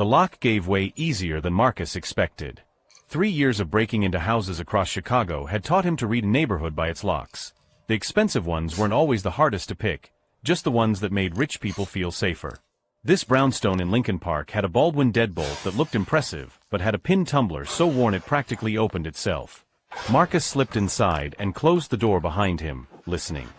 The lock gave way easier than Marcus expected. 3 years of breaking into houses across Chicago had taught him to read a neighborhood by its locks. The expensive ones weren't always the hardest to pick, just the ones that made rich people feel safer. This brownstone in Lincoln Park had a Baldwin deadbolt that looked impressive, but had a pin tumbler so worn it practically opened itself. Marcus slipped inside and closed the door behind him, listening.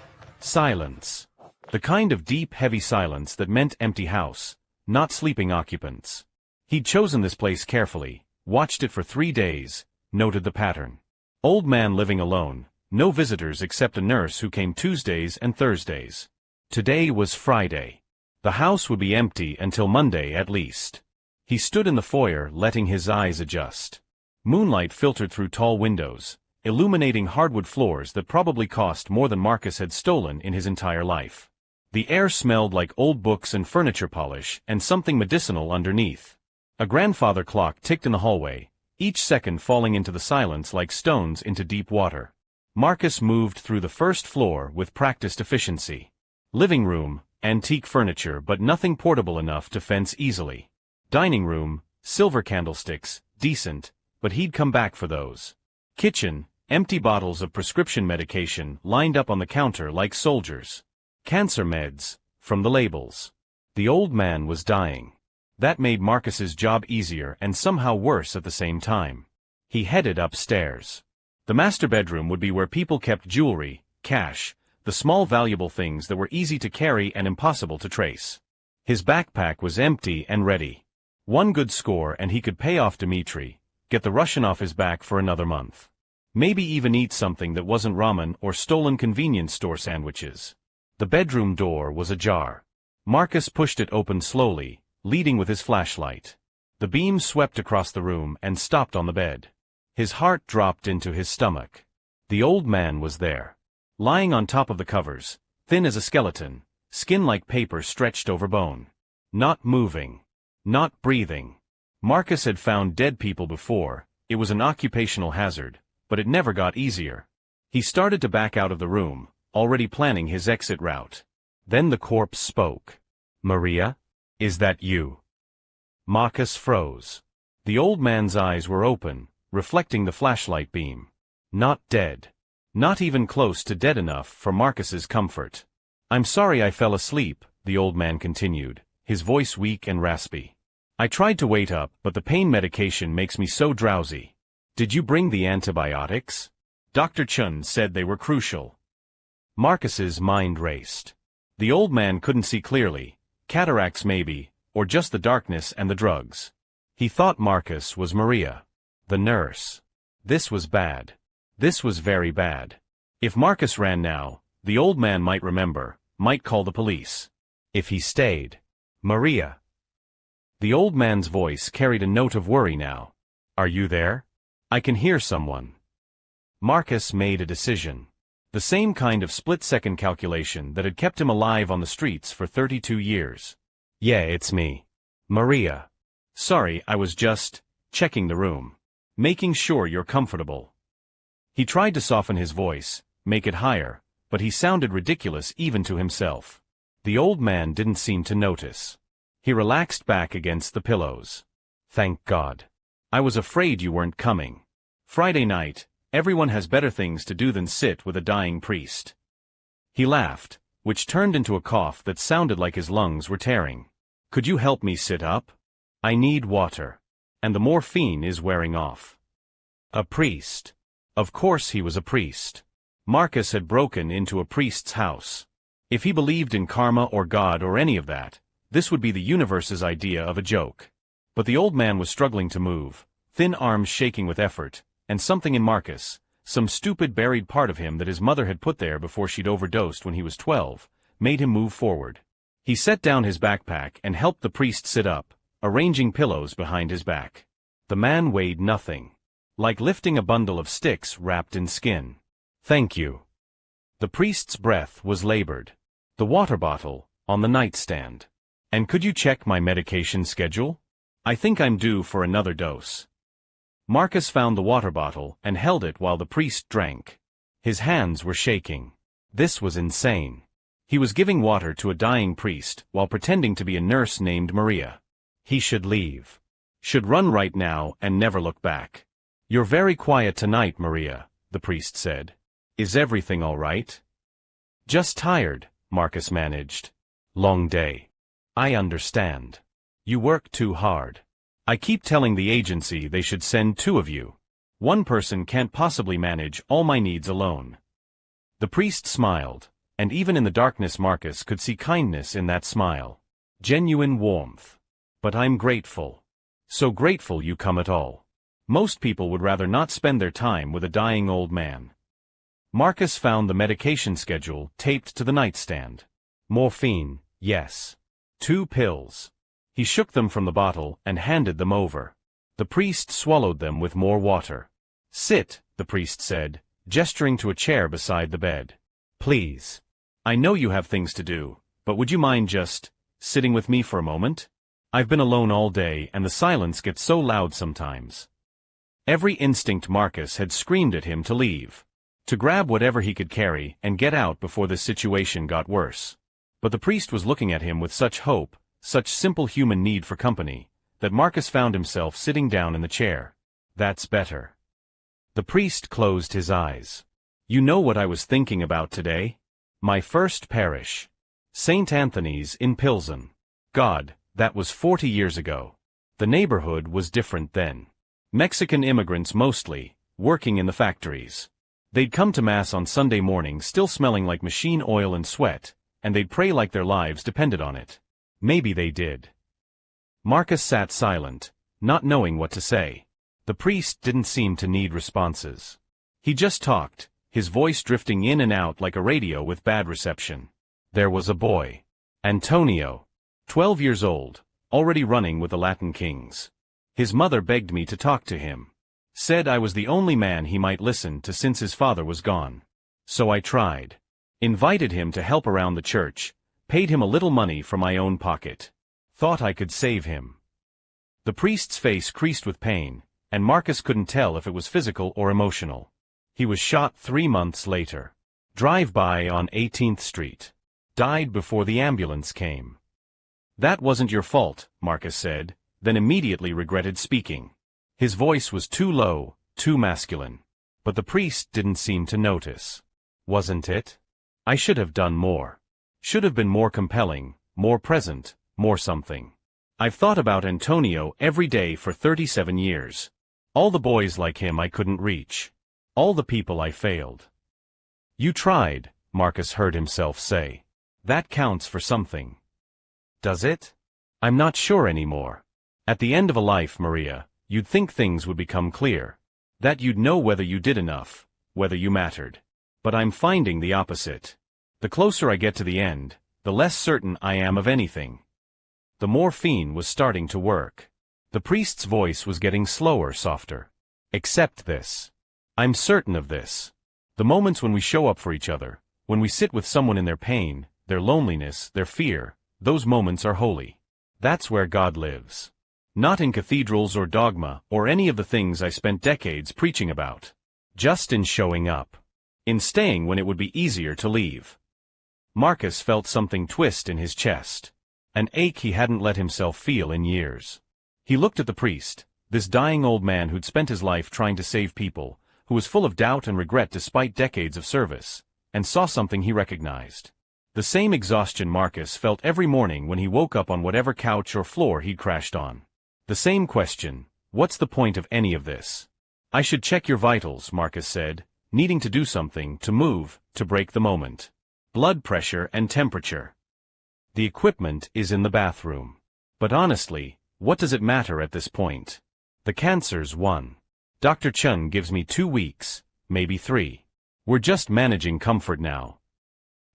Silence. The kind of deep, heavy silence that meant empty house, not sleeping occupants. He'd chosen this place carefully, watched it for 3 days, noted the pattern. Old man living alone, no visitors except a nurse who came Tuesdays and Thursdays. Today was Friday. The house would be empty until Monday at least. He stood in the foyer, letting his eyes adjust. Moonlight filtered through tall windows, illuminating hardwood floors that probably cost more than Marcus had stolen in his entire life. The air smelled like old books and furniture polish, and something medicinal underneath. A grandfather clock ticked in the hallway, each second falling into the silence like stones into deep water. Marcus moved through the first floor with practiced efficiency. Living room, antique furniture but nothing portable enough to fence easily. Dining room, silver candlesticks, decent, but he'd come back for those. Kitchen, empty bottles of prescription medication lined up on the counter like soldiers. Cancer meds, from the labels. The old man was dying. That made Marcus's job easier and somehow worse at the same time. He headed upstairs. The master bedroom would be where people kept jewelry, cash, the small valuable things that were easy to carry and impossible to trace. His backpack was empty and ready. One good score and he could pay off Dmitri, get the Russian off his back for another month. Maybe even eat something that wasn't ramen or stolen convenience store sandwiches. The bedroom door was ajar. Marcus pushed it open slowly, leading with his flashlight. The beam swept across the room and stopped on the bed. His heart dropped into his stomach. The old man was there. Lying on top of the covers, thin as a skeleton, skin like paper stretched over bone. Not moving. Not breathing. Marcus had found dead people before, it was an occupational hazard, but it never got easier. He started to back out of the room, already planning his exit route. Then the corpse spoke. "Maria? Is that you?" Marcus froze. The old man's eyes were open, reflecting the flashlight beam. Not dead. Not even close to dead enough for Marcus's comfort. "I'm sorry I fell asleep," the old man continued, his voice weak and raspy. "I tried to wait up, but the pain medication makes me so drowsy. Did you bring the antibiotics? Dr. Chun said they were crucial." Marcus's mind raced. The old man couldn't see clearly, cataracts maybe, or just the darkness and the drugs. He thought Marcus was Maria, the nurse. This was bad. This was very bad. If Marcus ran now, the old man might remember, might call the police. If he stayed, Maria. The old man's voice carried a note of worry now. "Are you there? I can hear someone." Marcus made a decision. The same kind of split-second calculation that had kept him alive on the streets for 32 years. "Yeah, it's me. Maria. Sorry, I was just checking the room. Making sure you're comfortable." He tried to soften his voice, make it higher, but he sounded ridiculous even to himself. The old man didn't seem to notice. He relaxed back against the pillows. "Thank God. I was afraid you weren't coming. Friday night, everyone has better things to do than sit with a dying priest." He laughed, which turned into a cough that sounded like his lungs were tearing. "Could you help me sit up? I need water. And the morphine is wearing off." A priest. Of course he was a priest. Marcus had broken into a priest's house. If he believed in karma or God or any of that, this would be the universe's idea of a joke. But the old man was struggling to move, thin arms shaking with effort, and something in Marcus, some stupid buried part of him that his mother had put there before she'd overdosed when he was 12, made him move forward. He set down his backpack and helped the priest sit up, arranging pillows behind his back. The man weighed nothing. Like lifting a bundle of sticks wrapped in skin. "Thank you." The priest's breath was labored. The water bottle, on the nightstand. "And could you check my medication schedule? I think I'm due for another dose." Marcus found the water bottle and held it while the priest drank. His hands were shaking. This was insane. He was giving water to a dying priest while pretending to be a nurse named Maria. He should leave. Should run right now and never look back. You're very quiet tonight, Maria, the priest said. Is everything all right? Just tired, Marcus managed. Long day. I understand. You work too hard. I keep telling the agency they should send 2 of you. One person can't possibly manage all my needs alone. The priest smiled, and even in the darkness Marcus could see kindness in that smile. Genuine warmth. But I'm grateful. So grateful you come at all. Most people would rather not spend their time with a dying old man. Marcus found the medication schedule taped to the nightstand. Morphine, yes. 2 pills. He shook them from the bottle and handed them over. The priest swallowed them with more water. Sit, the priest said, gesturing to a chair beside the bed. Please. I know you have things to do, but would you mind just sitting with me for a moment? I've been alone all day and the silence gets so loud sometimes. Every instinct Marcus had screamed at him to leave. To grab whatever he could carry and get out before the situation got worse. But the priest was looking at him with such hope, such simple human need for company, that Marcus found himself sitting down in the chair. That's better. The priest closed his eyes. You know what I was thinking about today? My first parish. St. Anthony's in Pilsen. God, that was 40 years ago. The neighborhood was different then. Mexican immigrants mostly, working in the factories. They'd come to Mass on Sunday morning still smelling like machine oil and sweat, and they'd pray like their lives depended on it. Maybe they did. Marcus sat silent, not knowing what to say. The priest didn't seem to need responses. He just talked, his voice drifting in and out like a radio with bad reception. There was a boy. Antonio. 12 years old, already running with the Latin kings. His mother begged me to talk to him. Said I was the only man he might listen to since his father was gone. So I tried. Invited him to help around the church, paid him a little money from my own pocket. Thought I could save him. The priest's face creased with pain, and Marcus couldn't tell if it was physical or emotional. He was shot 3 months later. Drive-by on 18th Street. Died before the ambulance came. That wasn't your fault, Marcus said, then immediately regretted speaking. His voice was too low, too masculine. But the priest didn't seem to notice. Wasn't it? I should have done more. Should have been more compelling, more present, more something. I've thought about Antonio every day for 37 years. All the boys like him I couldn't reach. All the people I failed. You tried, Marcus heard himself say. That counts for something. Does it? I'm not sure anymore. At the end of a life, Maria, you'd think things would become clear. That you'd know whether you did enough, whether you mattered. But I'm finding the opposite. The closer I get to the end, the less certain I am of anything. The morphine was starting to work. The priest's voice was getting slower, softer. Accept this. I'm certain of this. The moments when we show up for each other, when we sit with someone in their pain, their loneliness, their fear, those moments are holy. That's where God lives. Not in cathedrals or dogma or any of the things I spent decades preaching about. Just in showing up. In staying when it would be easier to leave. Marcus felt something twist in his chest. An ache he hadn't let himself feel in years. He looked at the priest, this dying old man who'd spent his life trying to save people, who was full of doubt and regret despite decades of service, and saw something he recognized. The same exhaustion Marcus felt every morning when he woke up on whatever couch or floor he'd crashed on. The same question, what's the point of any of this? I should check your vitals, Marcus said, needing to do something, to move, to break the moment. Blood pressure and temperature. The equipment is in the bathroom. But honestly, what does it matter at this point? The cancer's won. Dr. Chun gives me 2 weeks, maybe 3. We're just managing comfort now.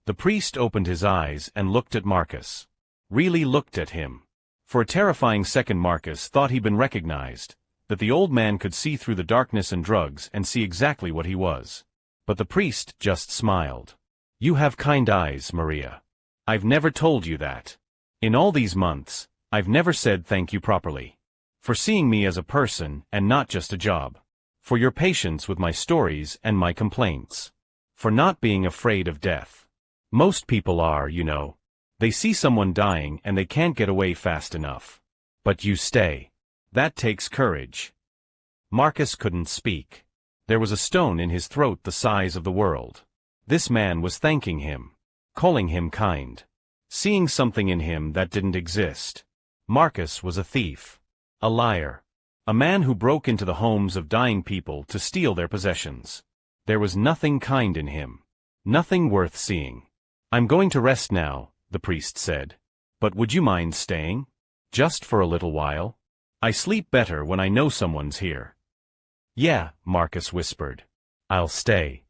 The priest opened his eyes and looked at Marcus. Really looked at him. For a terrifying second Marcus thought he'd been recognized, that the old man could see through the darkness and drugs and see exactly what he was. But the priest just smiled. You have kind eyes, Maria. I've never told you that. In all these months, I've never said thank you properly. For seeing me as a person and not just a job. For your patience with my stories and my complaints. For not being afraid of death. Most people are, you know. They see someone dying and they can't get away fast enough. But you stay. That takes courage. Marcus couldn't speak. There was a stone in his throat the size of the world. This man was thanking him, calling him kind, seeing something in him that didn't exist. Marcus was a thief, a liar, a man who broke into the homes of dying people to steal their possessions. There was nothing kind in him, nothing worth seeing. I'm going to rest now, the priest said. But would you mind staying? Just for a little while? I sleep better when I know someone's here. Yeah, Marcus whispered. I'll stay.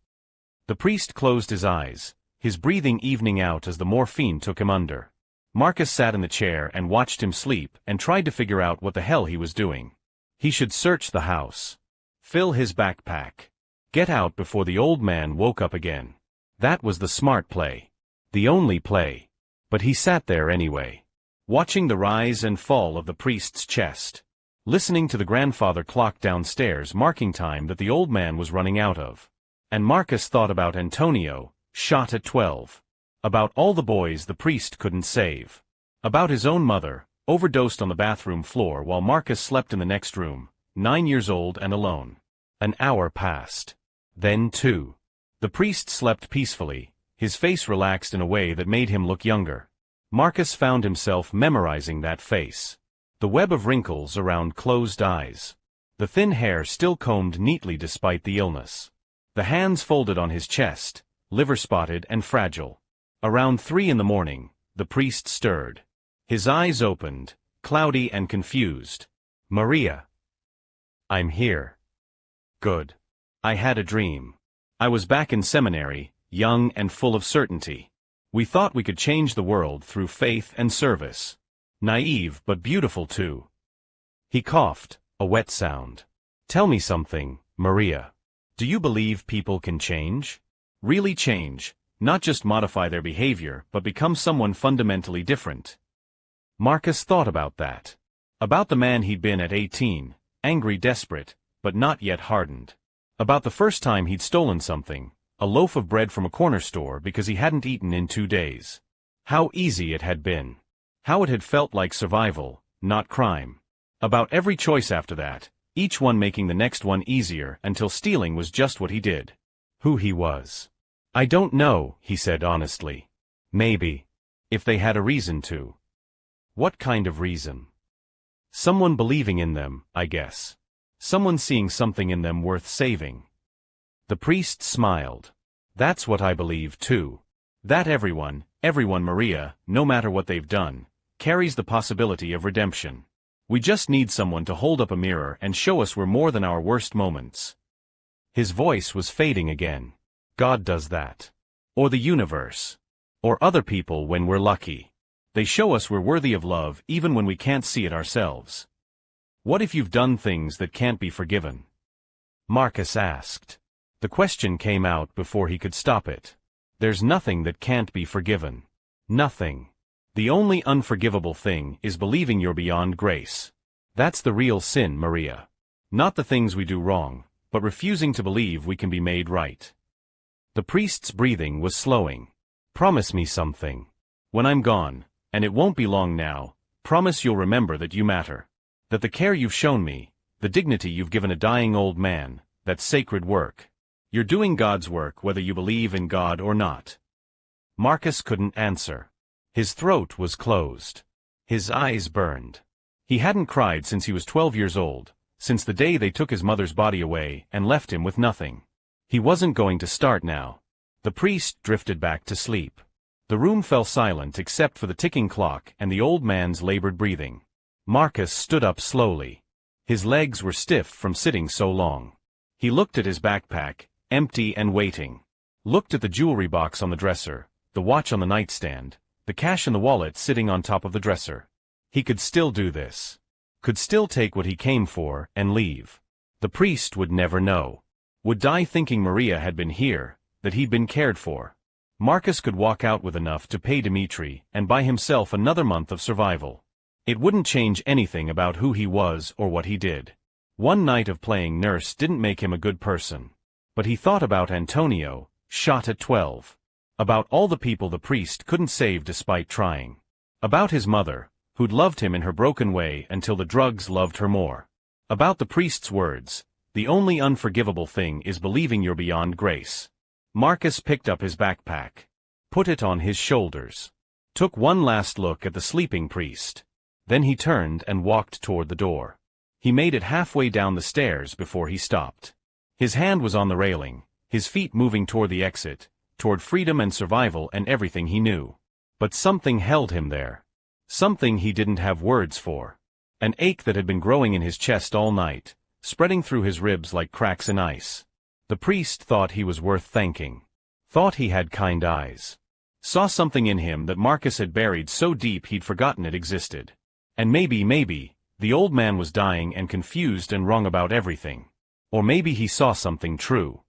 The priest closed his eyes, his breathing evening out as the morphine took him under. Marcus sat in the chair and watched him sleep and tried to figure out what the hell he was doing. He should search the house, fill his backpack, get out before the old man woke up again. That was the smart play. The only play. But he sat there anyway, watching the rise and fall of the priest's chest, listening to the grandfather clock downstairs marking time that the old man was running out of. And Marcus thought about Antonio, shot at 12. About all the boys the priest couldn't save. About his own mother, overdosed on the bathroom floor while Marcus slept in the next room, 9 years old and alone. An hour passed. Then 2. The priest slept peacefully, his face relaxed in a way that made him look younger. Marcus found himself memorizing that face. The web of wrinkles around closed eyes. The thin hair still combed neatly despite the illness. The hands folded on his chest, liver-spotted and fragile. Around 3 in the morning, the priest stirred. His eyes opened, cloudy and confused. Maria. I'm here. Good. I had a dream. I was back in seminary, young and full of certainty. We thought we could change the world through faith and service. Naive but beautiful too. He coughed, a wet sound. Tell me something, Maria. Do you believe people can change? Really change, not just modify their behavior but become someone fundamentally different? Marcus thought about that. About the man he'd been at 18, angry, desperate, but not yet hardened. About the first time he'd stolen something, a loaf of bread from a corner store because he hadn't eaten in 2 days. How easy it had been. How it had felt like survival, not crime. About every choice after that, each one making the next one easier until stealing was just what he did. Who he was. I don't know, he said honestly. Maybe. If they had a reason to. What kind of reason? Someone believing in them, I guess. Someone seeing something in them worth saving. The priest smiled. That's what I believe too. That everyone Maria, no matter what they've done, carries the possibility of redemption. We just need someone to hold up a mirror and show us we're more than our worst moments. His voice was fading again. God does that. Or the universe. Or other people when we're lucky. They show us we're worthy of love even when we can't see it ourselves. What if you've done things that can't be forgiven? Marcus asked. The question came out before he could stop it. There's nothing that can't be forgiven. Nothing. The only unforgivable thing is believing you're beyond grace. That's the real sin, Maria. Not the things we do wrong, but refusing to believe we can be made right. The priest's breathing was slowing. Promise me something. When I'm gone, and it won't be long now, promise you'll remember that you matter. That the care you've shown me, the dignity you've given a dying old man, that's sacred work. You're doing God's work whether you believe in God or not. Marcus couldn't answer. His throat was closed. His eyes burned. He hadn't cried since he was 12 years old, since the day they took his mother's body away and left him with nothing. He wasn't going to start now. The priest drifted back to sleep. The room fell silent except for the ticking clock and the old man's labored breathing. Marcus stood up slowly. His legs were stiff from sitting so long. He looked at his backpack, empty and waiting. Looked at the jewelry box on the dresser, the watch on the nightstand, the cash in the wallet sitting on top of the dresser. He could still do this. Could still take what he came for and leave. The priest would never know. Would die thinking Maria had been here, that he'd been cared for. Marcus could walk out with enough to pay Dimitri and buy himself another month of survival. It wouldn't change anything about who he was or what he did. One night of playing nurse didn't make him a good person. But he thought about Antonio, shot at 12. About all the people the priest couldn't save despite trying. About his mother, who'd loved him in her broken way until the drugs loved her more. About the priest's words, "The only unforgivable thing is believing you're beyond grace." Marcus picked up his backpack, put it on his shoulders, took one last look at the sleeping priest. Then he turned and walked toward the door. He made it halfway down the stairs before he stopped. His hand was on the railing, his feet moving toward the exit, toward freedom and survival and everything he knew. But something held him there. Something he didn't have words for. An ache that had been growing in his chest all night, spreading through his ribs like cracks in ice. The priest thought he was worth thanking. Thought he had kind eyes. Saw something in him that Marcus had buried so deep he'd forgotten it existed. And maybe, the old man was dying and confused and wrong about everything. Or maybe he saw something true.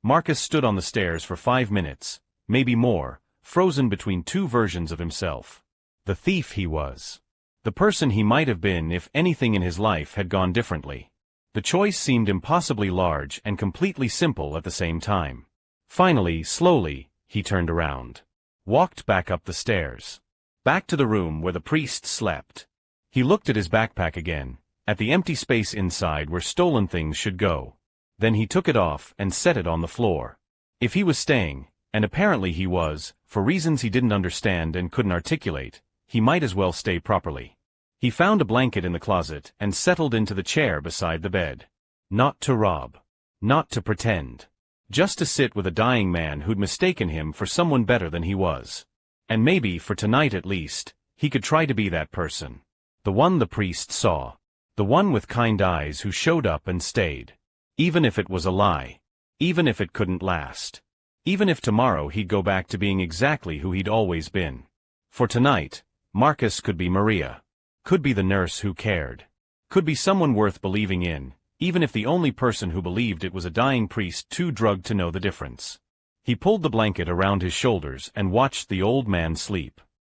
Marcus stood on the stairs for 5 minutes, maybe more, frozen between two versions of himself. The thief he was. The person he might have been if anything in his life had gone differently. The choice seemed impossibly large and completely simple at the same time. Finally, slowly, he turned around. Walked back up the stairs. Back to the room where the priest slept. He looked at his backpack again, at the empty space inside where stolen things should go. Then he took it off and set it on the floor. If he was staying, and apparently he was, for reasons he didn't understand and couldn't articulate, he might as well stay properly. He found a blanket in the closet and settled into the chair beside the bed. Not to rob. Not to pretend. Just to sit with a dying man who'd mistaken him for someone better than he was. And maybe, for tonight at least, he could try to be that person. The one the priest saw. The one with kind eyes who showed up and stayed. Even if it was a lie. Even if it couldn't last. Even if tomorrow he'd go back to being exactly who he'd always been. For tonight, Marcus could be Maria. Could be the nurse who cared. Could be someone worth believing in, even if the only person who believed it was a dying priest too drugged to know the difference. He pulled the blanket around his shoulders and watched the old man sleep.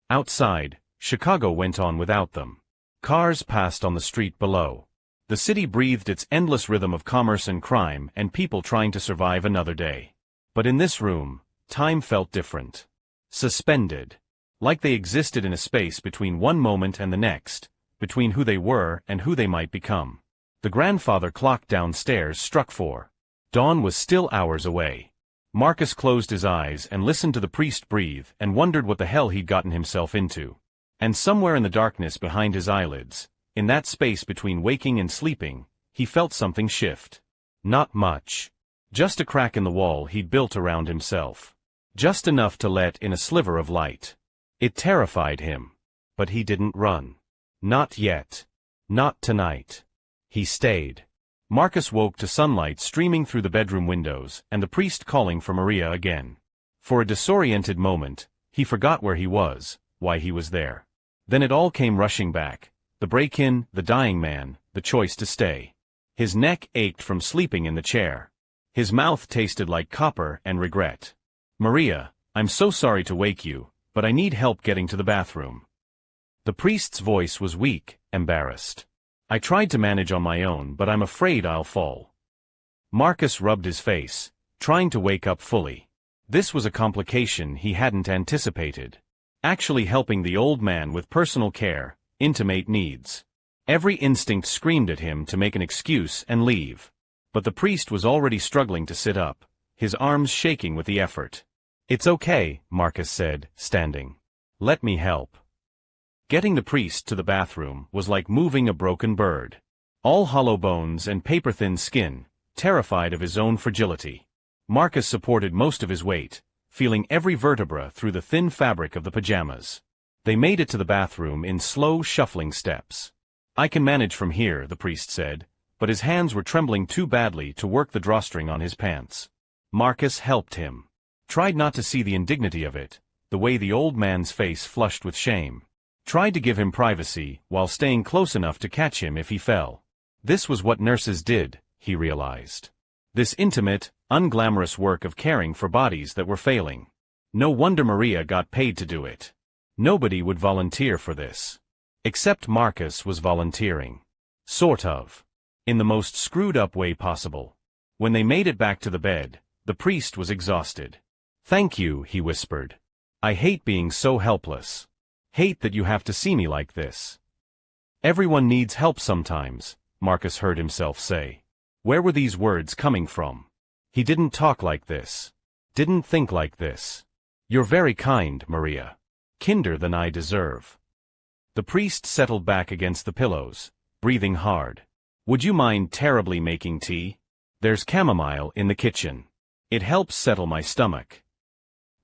Outside, Chicago went on without them. Cars passed on the street below. The city breathed its endless rhythm of commerce and crime and people trying to survive another day. But in this room, time felt different. Suspended. Like they existed in a space between one moment and the next, between who they were and who they might become. The grandfather clock downstairs struck 4. Dawn was still hours away. Marcus closed his eyes and listened to the priest breathe and wondered what the hell he'd gotten himself into. And somewhere in the darkness behind his eyelids, in that space between waking and sleeping, he felt something shift. Not much. Just a crack in the wall he'd built around himself. Just enough to let in a sliver of light. It terrified him. But he didn't run. Not yet. Not tonight. He stayed. Marcus woke to sunlight streaming through the bedroom windows and the priest calling for Maria again. For a disoriented moment, he forgot where he was, why he was there. Then it all came rushing back. The break-in, the dying man, the choice to stay. His neck ached from sleeping in the chair. His mouth tasted like copper and regret. "Maria, I'm so sorry to wake you, but I need help getting to the bathroom." The priest's voice was weak, embarrassed. "I tried to manage on my own, but I'm afraid I'll fall." Marcus rubbed his face, trying to wake up fully. This was a complication he hadn't anticipated. Actually helping the old man with personal care, intimate needs. Every instinct screamed at him to make an excuse and leave. But the priest was already struggling to sit up, his arms shaking with the effort. "It's okay," Marcus said, standing. "Let me help." Getting the priest to the bathroom was like moving a broken bird. All hollow bones and paper-thin skin, terrified of his own fragility. Marcus supported most of his weight, feeling every vertebra through the thin fabric of the pajamas. They made it to the bathroom in slow, shuffling steps. "I can manage from here," the priest said, but his hands were trembling too badly to work the drawstring on his pants. Marcus helped him. Tried not to see the indignity of it, the way the old man's face flushed with shame. Tried to give him privacy, while staying close enough to catch him if he fell. This was what nurses did, he realized. This intimate, unglamorous work of caring for bodies that were failing. No wonder Maria got paid to do it. Nobody would volunteer for this. Except Marcus was volunteering. Sort of. In the most screwed-up way possible. When they made it back to the bed, the priest was exhausted. "Thank you," he whispered. "I hate being so helpless. Hate that you have to see me like this. Everyone needs help sometimes, Marcus heard himself say. Where were these words coming from? He didn't talk like this. Didn't think like this. You're very kind, Maria. Kinder than I deserve. The priest settled back against the pillows, breathing hard. Would you mind terribly making tea? There's chamomile in the kitchen. It helps settle my stomach.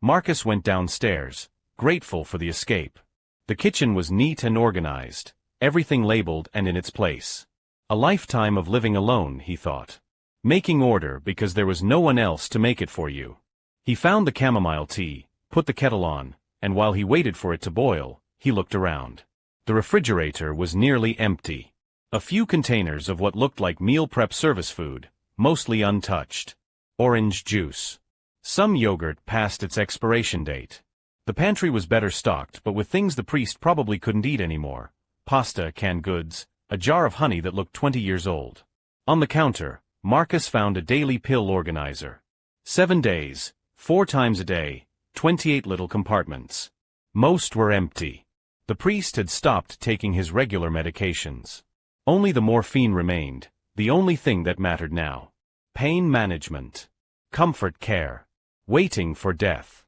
Marcus went downstairs, grateful for the escape. The kitchen was neat and organized, everything labeled and in its place. A lifetime of living alone, he thought. Making order because there was no one else to make it for you. He found the chamomile tea, put the kettle on, and while he waited for it to boil, he looked around. The refrigerator was nearly empty. A few containers of what looked like meal prep service food, mostly untouched. Orange juice. Some yogurt past its expiration date. The pantry was better stocked, but with things the priest probably couldn't eat anymore. Pasta, canned goods, a jar of honey that looked 20 years old. On the counter, Marcus found a daily pill organizer. 7 days, 4 times a day, 28 little compartments. Most were empty. The priest had stopped taking his regular medications. Only the morphine remained, the only thing that mattered now. Pain management. Comfort care. Waiting for death.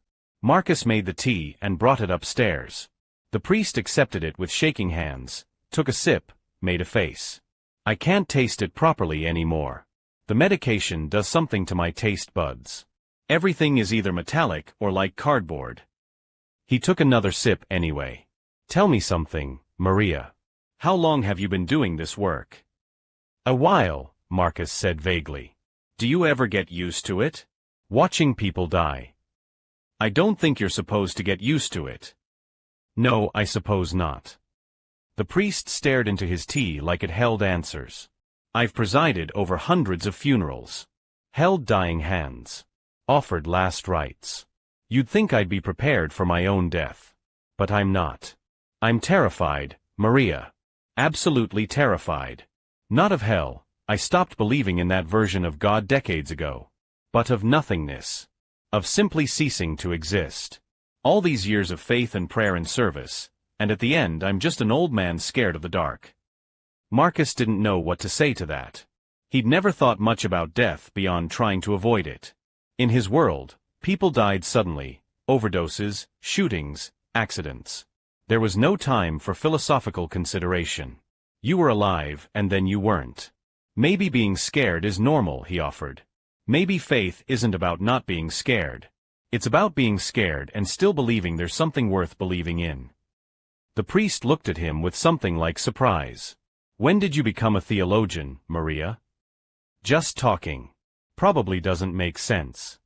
Marcus made the tea and brought it upstairs. The priest accepted it with shaking hands, took a sip, made a face. I can't taste it properly anymore. The medication does something to my taste buds. Everything is either metallic or like cardboard. He took another sip anyway. Tell me something, Maria. How long have you been doing this work? A while, Marcus said vaguely. Do you ever get used to it? Watching people die. I don't think you're supposed to get used to it. No, I suppose not. The priest stared into his tea like it held answers. I've presided over hundreds of funerals. Held dying hands. Offered last rites. You'd think I'd be prepared for my own death. But I'm not. I'm terrified, Maria. Absolutely terrified. Not of hell, I stopped believing in that version of God decades ago. But of nothingness. Of simply ceasing to exist. All these years of faith and prayer and service, and at the end I'm just an old man scared of the dark. Marcus didn't know what to say to that. He'd never thought much about death beyond trying to avoid it. In his world, people died suddenly, overdoses, shootings, accidents. There was no time for philosophical consideration. You were alive and then you weren't. Maybe being scared is normal, he offered. Maybe faith isn't about not being scared. It's about being scared and still believing there's something worth believing in. The priest looked at him with something like surprise. When did you become a theologian, Maria? Just talking. Probably doesn't make sense.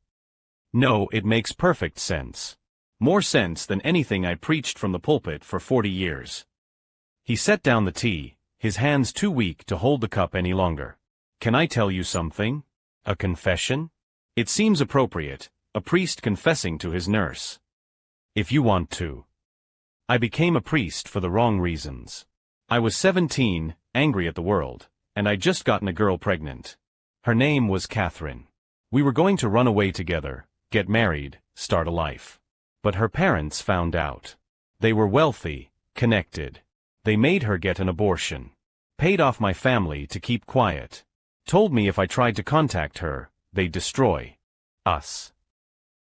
No, it makes perfect sense. More sense than anything I preached from the pulpit for 40 years. He set down the tea, his hands too weak to hold the cup any longer. Can I tell you something? A confession? It seems appropriate, a priest confessing to his nurse. If you want to. I became a priest for the wrong reasons. I was 17, angry at the world, and I'd just gotten a girl pregnant. Her name was Catherine. We were going to run away together, get married, start a life. But her parents found out. They were wealthy, connected. They made her get an abortion. Paid off my family to keep quiet. Told me if I tried to contact her, they'd destroy us.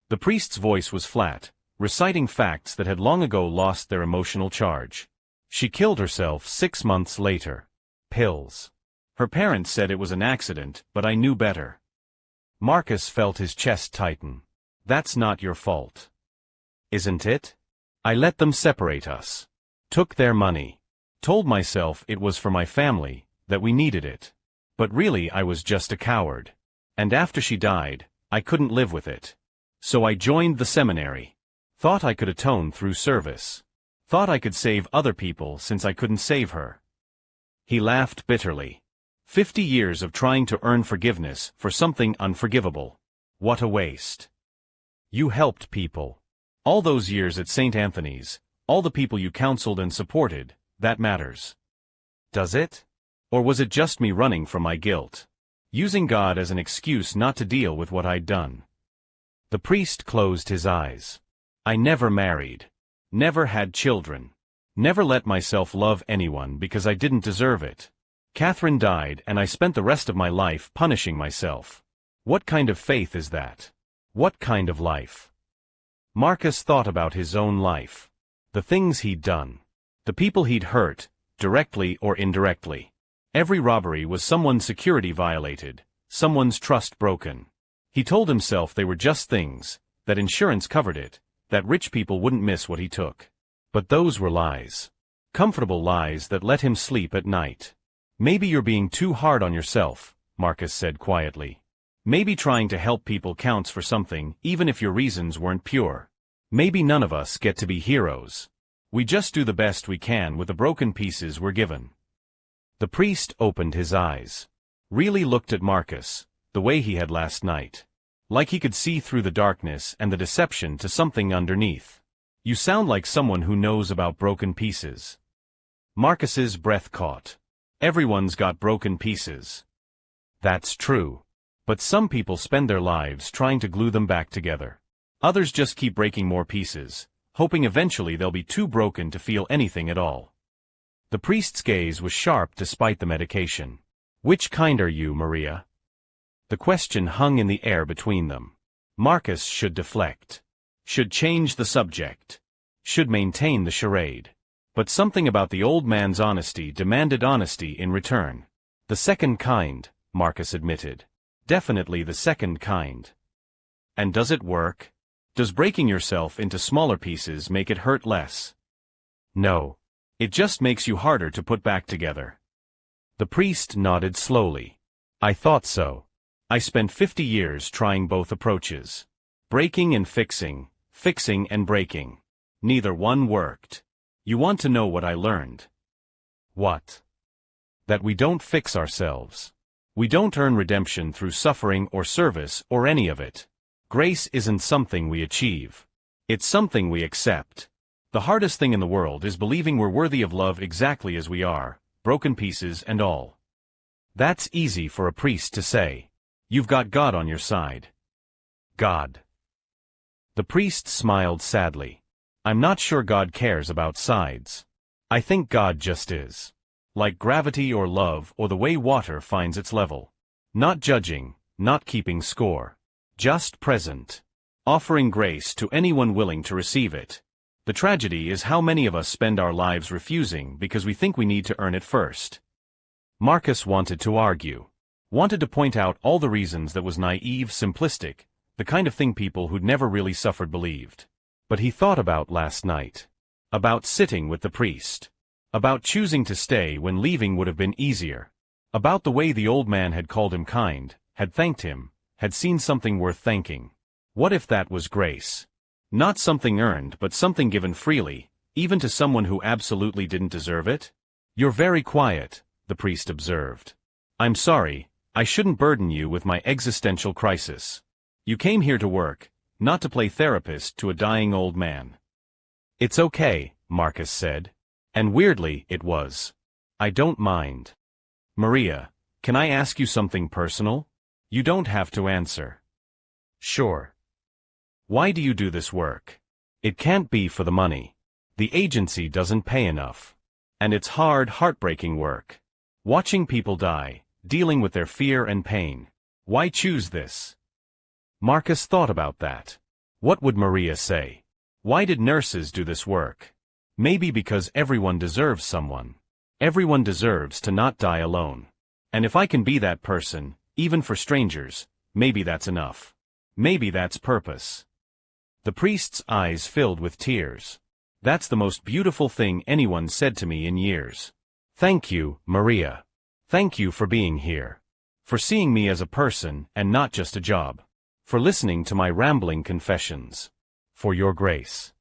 The priest's voice was flat, reciting facts that had long ago lost their emotional charge. She killed herself 6 months later. Pills. Her parents said it was an accident, but I knew better. Marcus felt his chest tighten. That's not your fault. Isn't it? I let them separate us. Took their money. Told myself it was for my family, that we needed it. But really I was just a coward. And after she died, I couldn't live with it. So I joined the seminary. Thought I could atone through service. Thought I could save other people since I couldn't save her. He laughed bitterly. 50 years of trying to earn forgiveness for something unforgivable. What a waste. You helped people. All those years at St. Anthony's, all the people you counseled and supported, that matters. Does it? Or was it just me running from my guilt? Using God as an excuse not to deal with what I'd done? The priest closed his eyes. I never married. Never had children. Never let myself love anyone because I didn't deserve it. Catherine died and I spent the rest of my life punishing myself. What kind of faith is that? What kind of life? Marcus thought about his own life. The things he'd done. The people he'd hurt, directly or indirectly. Every robbery was someone's security violated, someone's trust broken. He told himself they were just things, that insurance covered it, that rich people wouldn't miss what he took. But those were lies. Comfortable lies that let him sleep at night. Maybe you're being too hard on yourself, Marcus said quietly. Maybe trying to help people counts for something, even if your reasons weren't pure. Maybe none of us get to be heroes. We just do the best we can with the broken pieces we're given. The priest opened his eyes. Really looked at Marcus, the way he had last night. Like he could see through the darkness and the deception to something underneath. You sound like someone who knows about broken pieces. Marcus's breath caught. Everyone's got broken pieces. That's true. But some people spend their lives trying to glue them back together. Others just keep breaking more pieces, hoping eventually they'll be too broken to feel anything at all. The priest's gaze was sharp despite the medication. Which kind are you, Maria? The question hung in the air between them. Marcus should deflect. Should change the subject. Should maintain the charade. But something about the old man's honesty demanded honesty in return. The second kind, Marcus admitted. Definitely the second kind. And does it work? Does breaking yourself into smaller pieces make it hurt less? No. It just makes you harder to put back together. The priest nodded slowly. I thought so. I spent 50 years trying both approaches. Breaking and fixing, fixing and breaking. Neither one worked. You want to know what I learned? What? That we don't fix ourselves. We don't earn redemption through suffering or service or any of it. Grace isn't something we achieve. It's something we accept. The hardest thing in the world is believing we're worthy of love exactly as we are, broken pieces and all. That's easy for a priest to say. You've got God on your side. God. The priest smiled sadly. I'm not sure God cares about sides. I think God just is. Like gravity or love or the way water finds its level. Not judging, not keeping score. Just present. Offering grace to anyone willing to receive it. The tragedy is how many of us spend our lives refusing because we think we need to earn it first. Marcus wanted to argue. Wanted to point out all the reasons that was naive, simplistic, the kind of thing people who'd never really suffered believed. But he thought about last night. About sitting with the priest. About choosing to stay when leaving would have been easier. About the way the old man had called him kind, had thanked him, had seen something worth thanking. What if that was grace? Not something earned but something given freely, even to someone who absolutely didn't deserve it? You're very quiet, the priest observed. I'm sorry, I shouldn't burden you with my existential crisis. You came here to work, not to play therapist to a dying old man. It's okay, Marcus said. And weirdly, it was. I don't mind. Maria, can I ask you something personal? You don't have to answer. Sure. Why do you do this work? It can't be for the money. The agency doesn't pay enough. And it's hard, heartbreaking work. Watching people die, dealing with their fear and pain. Why choose this? Marcus thought about that. What would Maria say? Why did nurses do this work? Maybe because everyone deserves someone. Everyone deserves to not die alone. And if I can be that person, even for strangers, maybe that's enough. Maybe that's purpose. The priest's eyes filled with tears. That's the most beautiful thing anyone said to me in years. Thank you, Maria. Thank you for being here. For seeing me as a person and not just a job. For listening to my rambling confessions. For your grace.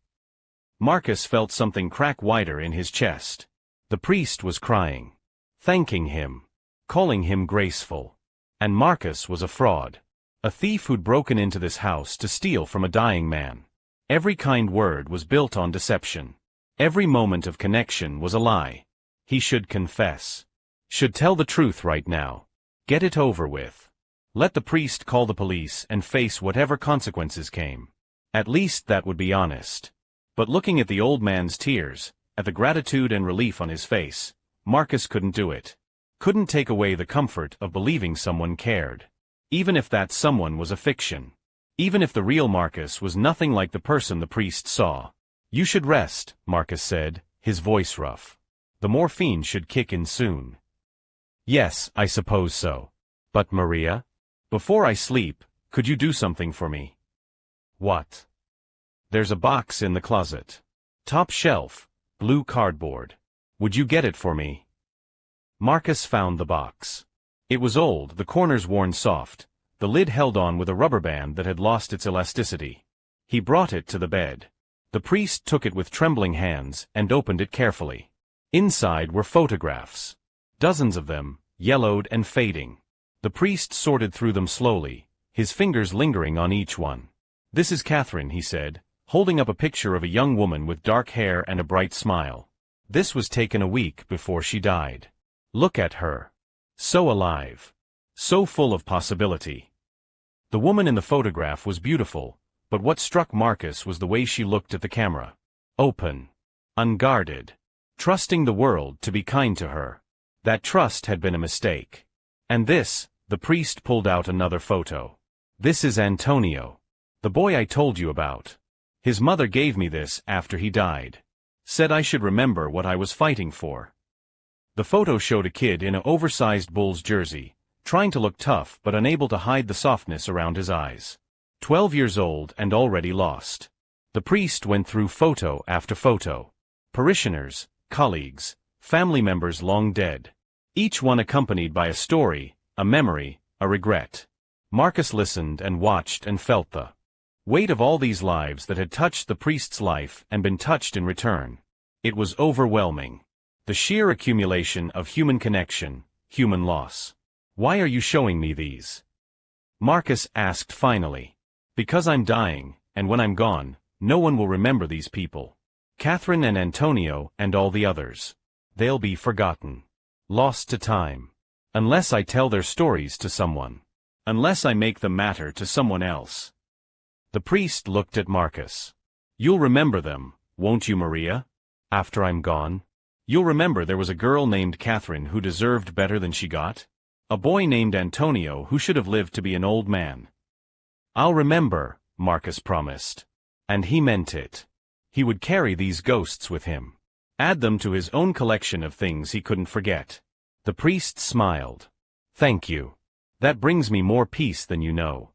Marcus felt something crack wider in his chest. The priest was crying. Thanking him. Calling him graceful. And Marcus was a fraud. A thief who'd broken into this house to steal from a dying man. Every kind word was built on deception. Every moment of connection was a lie. He should confess. Should tell the truth right now. Get it over with. Let the priest call the police and face whatever consequences came. At least that would be honest. But looking at the old man's tears, at the gratitude and relief on his face. Marcus couldn't do it. Couldn't take away the comfort of believing someone cared. Even if that someone was a fiction. Even if the real Marcus was nothing like the person the priest saw. "You should rest," Marcus said, his voice rough. "The morphine should kick in soon." "Yes, I suppose so. But Maria? Before I sleep, could you do something for me?" "What?" "There's a box in the closet. Top shelf, blue cardboard. Would you get it for me?" Marcus found the box. It was old, the corners worn soft, the lid held on with a rubber band that had lost its elasticity. He brought it to the bed. The priest took it with trembling hands and opened it carefully. Inside were photographs. Dozens of them, yellowed and fading. The priest sorted through them slowly, his fingers lingering on each one. "This is Catherine," he said, holding up a picture of a young woman with dark hair and a bright smile. "This was taken a week before she died. Look at her. So alive. So full of possibility." The woman in the photograph was beautiful, but what struck Marcus was the way she looked at the camera. Open. Unguarded. Trusting the world to be kind to her. That trust had been a mistake. "And this," the priest pulled out another photo. "This is Antonio. The boy I told you about. His mother gave me this after he died. Said I should remember what I was fighting for." The photo showed a kid in an oversized Bulls jersey, trying to look tough but unable to hide the softness around his eyes. 12 years old and already lost. The priest went through photo after photo. Parishioners, colleagues, family members long dead. Each one accompanied by a story, a memory, a regret. Marcus listened and watched and felt the weight of all these lives that had touched the priest's life and been touched in return. It was overwhelming. The sheer accumulation of human connection, human loss. "Why are you showing me these?" Marcus asked finally. "Because I'm dying, and when I'm gone, no one will remember these people. Catherine and Antonio and all the others. They'll be forgotten. Lost to time. Unless I tell their stories to someone. Unless I make them matter to someone else." The priest looked at Marcus. "You'll remember them, won't you, Maria? After I'm gone? You'll remember there was a girl named Catherine who deserved better than she got? A boy named Antonio who should have lived to be an old man." "I'll remember," Marcus promised. And he meant it. He would carry these ghosts with him. Add them to his own collection of things he couldn't forget. The priest smiled. "Thank you. That brings me more peace than you know."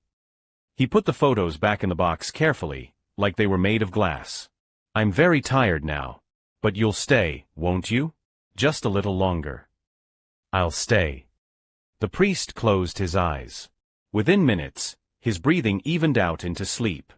He put the photos back in the box carefully, like they were made of glass. "I'm very tired now. But you'll stay, won't you? Just a little longer." "I'll stay." The priest closed his eyes. Within minutes, his breathing evened out into sleep.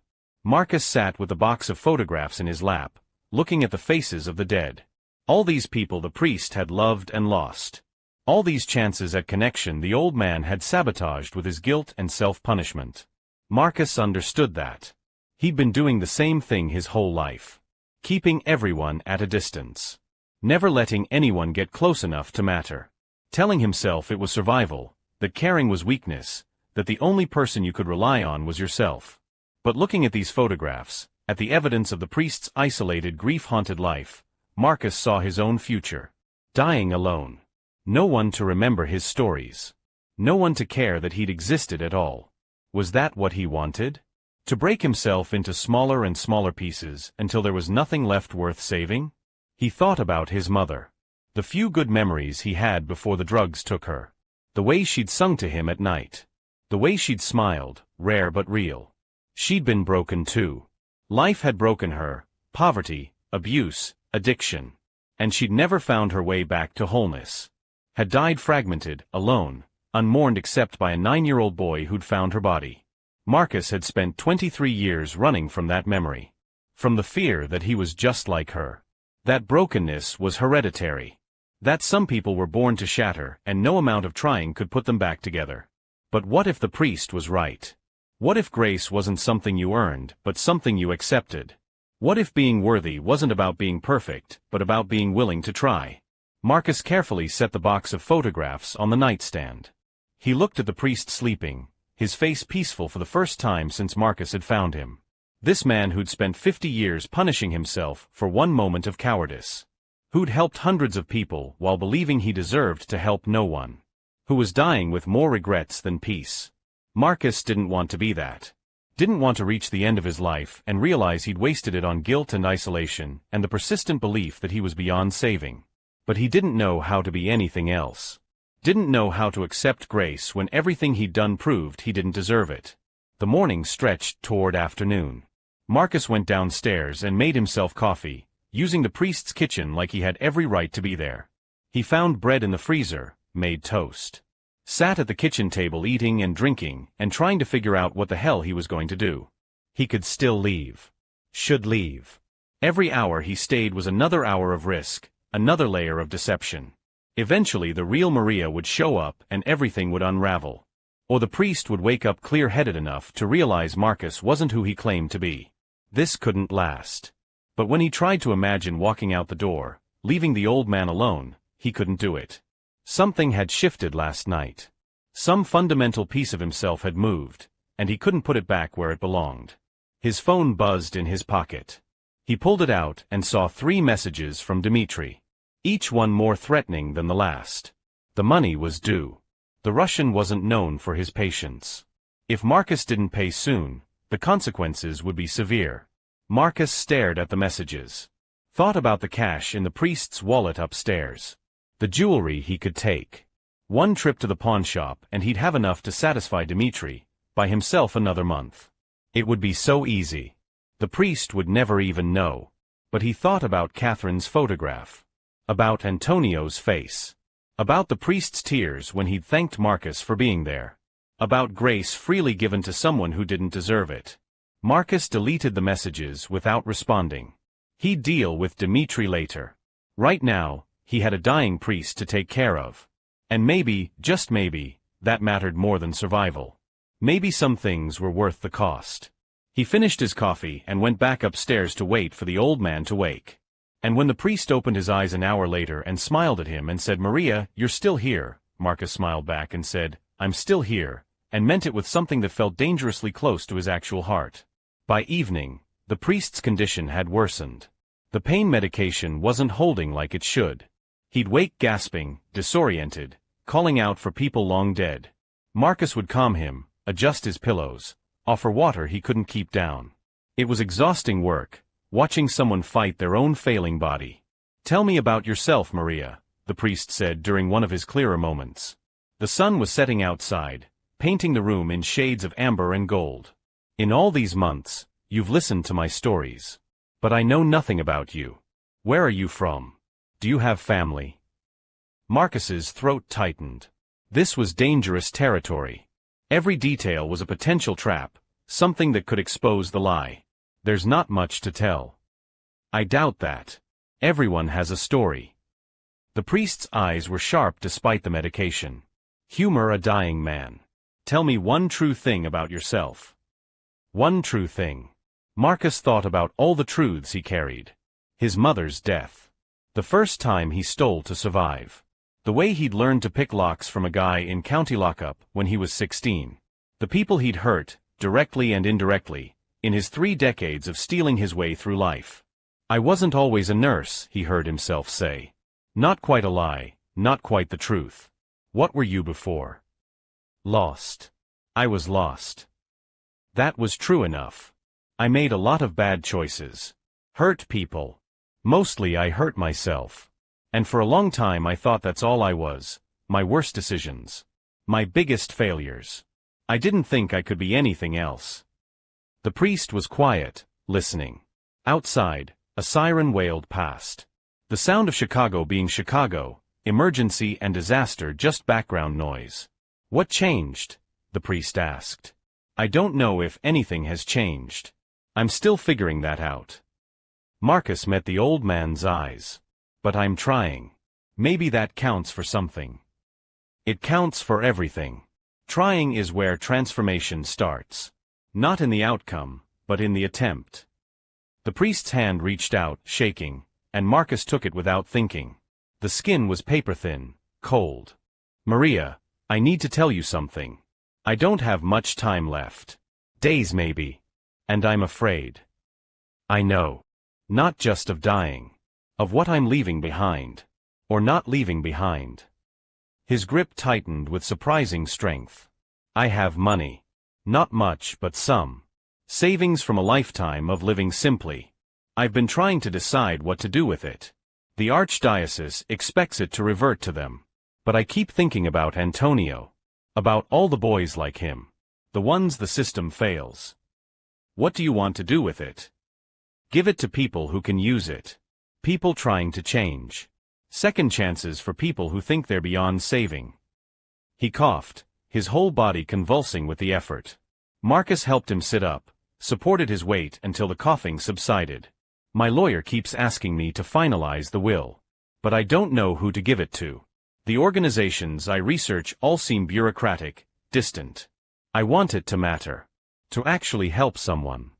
Marcus sat with the box of photographs in his lap, looking at the faces of the dead. All these people the priest had loved and lost. All these chances at connection the old man had sabotaged with his guilt and self-punishment. Marcus understood that. He'd been doing the same thing his whole life. Keeping everyone at a distance. Never letting anyone get close enough to matter. Telling himself it was survival, that caring was weakness, that the only person you could rely on was yourself. But looking at these photographs, at the evidence of the priest's isolated, grief-haunted life, Marcus saw his own future. Dying alone. No one to remember his stories. No one to care that he'd existed at all. Was that what he wanted? To break himself into smaller and smaller pieces until there was nothing left worth saving? He thought about his mother. The few good memories he had before the drugs took her. The way she'd sung to him at night. The way she'd smiled, rare but real. She'd been broken too. Life had broken her, poverty, abuse, addiction. And she'd never found her way back to wholeness. Had died fragmented, alone, unmourned except by a 9-year-old boy who'd found her body. Marcus had spent 23 years running from that memory. From the fear that he was just like her. That brokenness was hereditary. That some people were born to shatter and no amount of trying could put them back together. But what if the priest was right? What if grace wasn't something you earned, but something you accepted? What if being worthy wasn't about being perfect, but about being willing to try? Marcus carefully set the box of photographs on the nightstand. He looked at the priest sleeping, his face peaceful for the first time since Marcus had found him. This man who'd spent 50 years punishing himself for one moment of cowardice. who'd helped hundreds of people while believing he deserved to help no one, who was dying with more regrets than peace. Marcus didn't want to be that. Didn't want to reach the end of his life and realize he'd wasted it on guilt and isolation and the persistent belief that he was beyond saving. But he didn't know how to be anything else. Didn't know how to accept grace when everything he'd done proved he didn't deserve it. The morning stretched toward afternoon. Marcus went downstairs and made himself coffee, using the priest's kitchen like he had every right to be there. He found bread in the freezer, made toast. Sat at the kitchen table eating and drinking and trying to figure out what the hell he was going to do. He could still leave. Should leave. Every hour he stayed was another hour of risk, another layer of deception. Eventually the real Maria would show up and everything would unravel. Or the priest would wake up clear-headed enough to realize Marcus wasn't who he claimed to be. This couldn't last. But when he tried to imagine walking out the door, leaving the old man alone, he couldn't do it. Something had shifted last night. Some fundamental piece of himself had moved, and he couldn't put it back where it belonged. His phone buzzed in his pocket. He pulled it out and saw 3 messages from Dmitri. Each one more threatening than the last. The money was due. The Russian wasn't known for his patience. If Marcus didn't pay soon, the consequences would be severe. Marcus stared at the messages. Thought about the cash in the priest's wallet upstairs. The jewelry he could take. One trip to the pawn shop and he'd have enough to satisfy Dmitri, by himself another month. It would be so easy. The priest would never even know. But he thought about Catherine's photograph. About Antonio's face. About the priest's tears when he'd thanked Marcus for being there. About grace freely given to someone who didn't deserve it. Marcus deleted the messages without responding. He'd deal with Dmitri later. Right now, he had a dying priest to take care of. And maybe, just maybe, that mattered more than survival. Maybe some things were worth the cost. He finished his coffee and went back upstairs to wait for the old man to wake. And when the priest opened his eyes an hour later and smiled at him and said, "Maria, you're still here," Marcus smiled back and said, "I'm still here," and meant it with something that felt dangerously close to his actual heart. By evening, the priest's condition had worsened. The pain medication wasn't holding like it should. He'd wake gasping, disoriented, calling out for people long dead. Marcus would calm him, adjust his pillows, offer water he couldn't keep down. It was exhausting work, watching someone fight their own failing body. "Tell me about yourself, Maria," the priest said during one of his clearer moments. The sun was setting outside, painting the room in shades of amber and gold. "In all these months, you've listened to my stories. But I know nothing about you. Where are you from? Do you have family?" Marcus's throat tightened. This was dangerous territory. Every detail was a potential trap, something that could expose the lie. "There's not much to tell." "I doubt that. Everyone has a story." The priest's eyes were sharp despite the medication. "Humor a dying man. Tell me one true thing about yourself." One true thing. Marcus thought about all the truths he carried. His mother's death. The first time he stole to survive. The way he'd learned to pick locks from a guy in county lockup when he was 16. The people he'd hurt, directly and indirectly, in his 3 decades of stealing his way through life. "I wasn't always a nurse," he heard himself say. Not quite a lie, not quite the truth. "What were you before?" "Lost. I was lost." That was true enough. "I made a lot of bad choices. Hurt people. Mostly I hurt myself. And for a long time I thought that's all I was, my worst decisions. My biggest failures. I didn't think I could be anything else." The priest was quiet, listening. Outside, a siren wailed past. The sound of Chicago being Chicago, emergency and disaster just background noise. "What changed?" the priest asked. "I don't know if anything has changed. I'm still figuring that out." Marcus met the old man's eyes. "But I'm trying. Maybe that counts for something." It counts for everything. Trying is where transformation starts. Not in the outcome, but in the attempt. The priest's hand reached out, shaking, and Marcus took it without thinking. The skin was paper-thin, cold. "Maria, I need to tell you something. I don't have much time left. Days maybe. And I'm afraid. I know. Not just of dying. Of what I'm leaving behind. Or not leaving behind. His grip tightened with surprising strength. I have money. Not much, but some. Savings from a lifetime of living simply. I've been trying to decide what to do with it. The archdiocese expects it to revert to them. But I keep thinking about Antonio. About all the boys like him. The ones the system fails. What do you want to do with it? Give it to people who can use it. People trying to change. Second chances for people who think they're beyond saving. He coughed, his whole body convulsing with the effort. Marcus helped him sit up, supported his weight until the coughing subsided. My lawyer keeps asking me to finalize the will. But I don't know who to give it to. The organizations I research all seem bureaucratic, distant. I want it to matter. To actually help someone.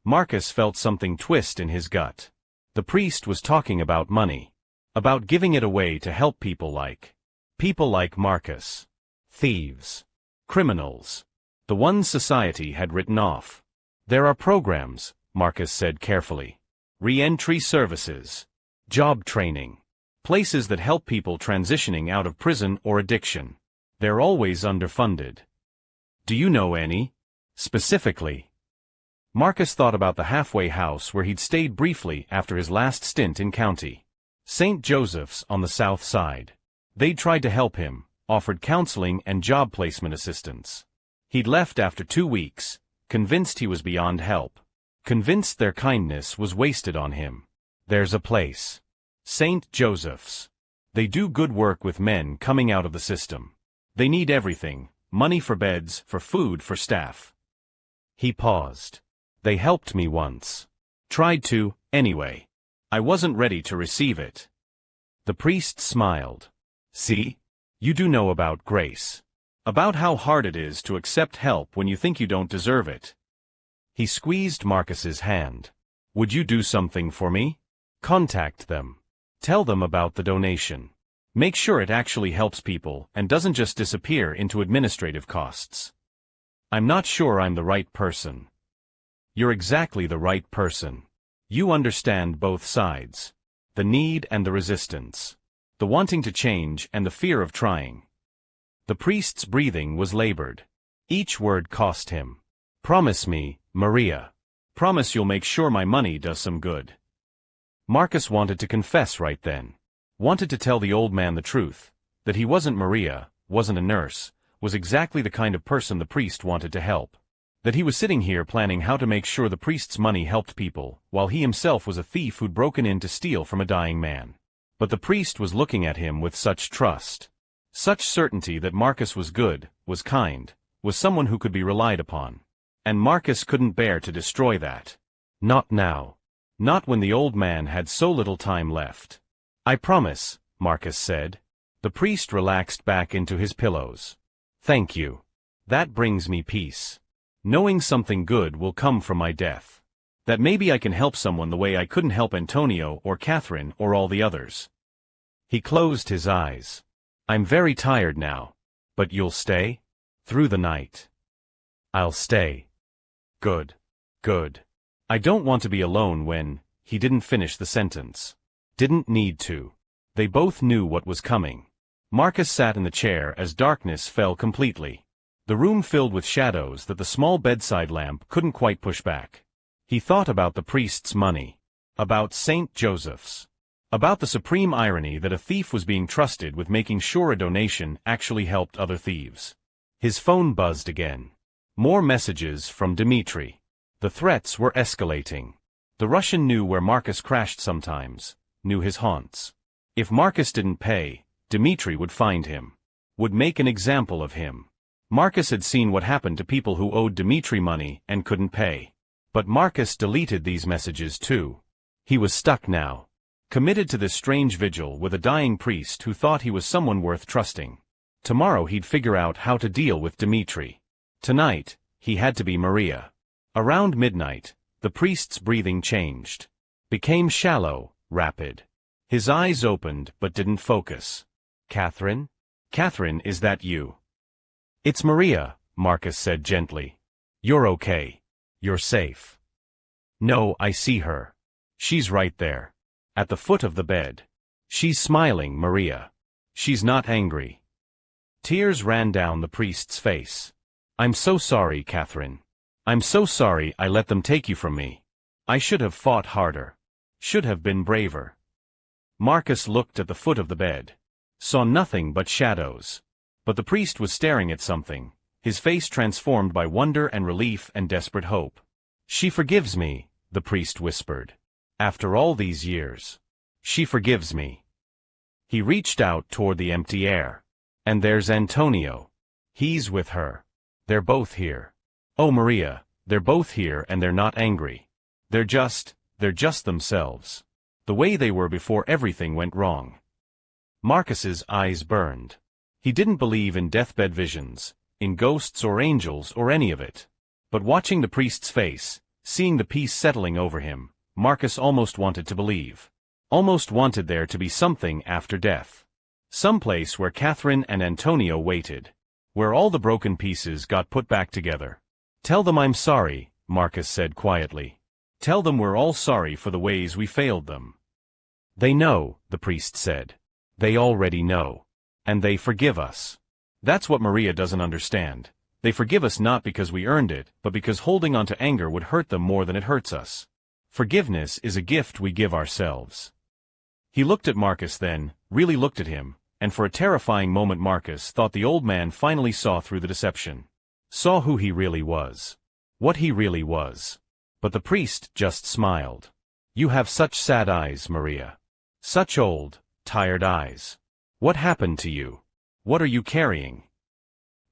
Marcus felt something twist in his gut. The priest was talking about money. About giving it away to help people like Marcus. Thieves. Criminals. The ones society had written off. There are programs, Marcus said carefully. Re-entry services. Job training. Places that help people transitioning out of prison or addiction. They're always underfunded. Do you know any? Specifically. Marcus thought about the halfway house where he'd stayed briefly after his last stint in county. St. Joseph's on the south side. They'd tried to help him, offered counseling and job placement assistance. He'd left after 2 weeks, convinced he was beyond help. Convinced their kindness was wasted on him. There's a place. St. Joseph's. They do good work with men coming out of the system. They need everything, money for beds, for food, for staff. He paused. They helped me once. Tried to, anyway. I wasn't ready to receive it. The priest smiled. See? You do know about grace. About how hard it is to accept help when you think you don't deserve it. He squeezed Marcus's hand. Would you do something for me? Contact them. Tell them about the donation. Make sure it actually helps people and doesn't just disappear into administrative costs. I'm not sure I'm the right person. You're exactly the right person. You understand both sides. The need and the resistance. The wanting to change and the fear of trying. The priest's breathing was labored. Each word cost him. Promise me, Maria. Promise you'll make sure my money does some good. Marcus wanted to confess right then. Wanted to tell the old man the truth, that he wasn't Maria, wasn't a nurse, was exactly the kind of person the priest wanted to help. That he was sitting here planning how to make sure the priest's money helped people, while he himself was a thief who'd broken in to steal from a dying man. But the priest was looking at him with such trust. Such certainty that Marcus was good, was kind, was someone who could be relied upon. And Marcus couldn't bear to destroy that. Not now. Not when the old man had so little time left. I promise, Marcus said. The priest relaxed back into his pillows. Thank you. That brings me peace. Knowing something good will come from my death. That maybe I can help someone the way I couldn't help Antonio or Catherine or all the others. He closed his eyes. I'm very tired now. But you'll stay? Through the night. I'll stay. Good. Good. I don't want to be alone when, he didn't finish the sentence. Didn't need to. They both knew what was coming. Marcus sat in the chair as darkness fell completely. The room filled with shadows that the small bedside lamp couldn't quite push back. He thought about the priest's money. About St. Joseph's. About the supreme irony that a thief was being trusted with making sure a donation actually helped other thieves. His phone buzzed again. More messages from Dmitri. The threats were escalating. The Russian knew where Marcus crashed sometimes, knew his haunts. If Marcus didn't pay, Dmitri would find him. Would make an example of him. Marcus had seen what happened to people who owed Dmitri money and couldn't pay. But Marcus deleted these messages too. He was stuck now. Committed to this strange vigil with a dying priest who thought he was someone worth trusting. Tomorrow he'd figure out how to deal with Dmitri. Tonight, he had to be Maria. Around midnight, the priest's breathing changed. Became shallow, rapid. His eyes opened but didn't focus. Catherine? Catherine, is that you? It's Maria, Marcus said gently. You're okay. You're safe. No, I see her. She's right there. At the foot of the bed. She's smiling, Maria. She's not angry. Tears ran down the priest's face. I'm so sorry, Catherine. I'm so sorry I let them take you from me. I should have fought harder. Should have been braver. Marcus looked at the foot of the bed. Saw nothing but shadows. But the priest was staring at something, his face transformed by wonder and relief and desperate hope. She forgives me, the priest whispered. After all these years. She forgives me. He reached out toward the empty air. And there's Antonio. He's with her. They're both here. Oh, Maria, they're both here and they're not angry. They're just themselves. The way they were before everything went wrong. Marcus's eyes burned. He didn't believe in deathbed visions, in ghosts or angels or any of it. But watching the priest's face, seeing the peace settling over him, Marcus almost wanted to believe. Almost wanted there to be something after death. Some place where Catherine and Antonio waited. Where all the broken pieces got put back together. Tell them I'm sorry, Marcus said quietly. Tell them we're all sorry for the ways we failed them. They know, the priest said. They already know. And they forgive us. That's what Maria doesn't understand. They forgive us not because we earned it, but because holding on to anger would hurt them more than it hurts us. Forgiveness is a gift we give ourselves. He looked at Marcus then, really looked at him, and for a terrifying moment Marcus thought the old man finally saw through the deception. Saw who he really was. What he really was. But the priest just smiled. You have such sad eyes, Maria. Such old, tired eyes. What happened to you? What are you carrying?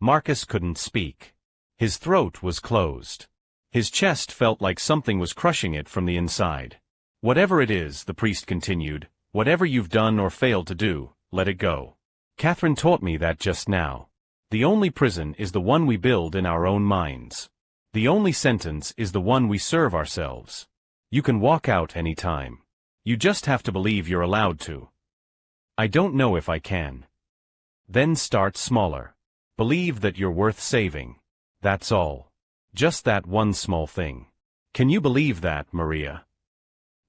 Marcus couldn't speak. His throat was closed. His chest felt like something was crushing it from the inside. Whatever it is, the priest continued, whatever you've done or failed to do, let it go. Catherine taught me that just now. The only prison is the one we build in our own minds. The only sentence is the one we serve ourselves. You can walk out any time. You just have to believe you're allowed to. I don't know if I can. Then start smaller. Believe that you're worth saving. That's all. Just that one small thing. Can you believe that, Maria?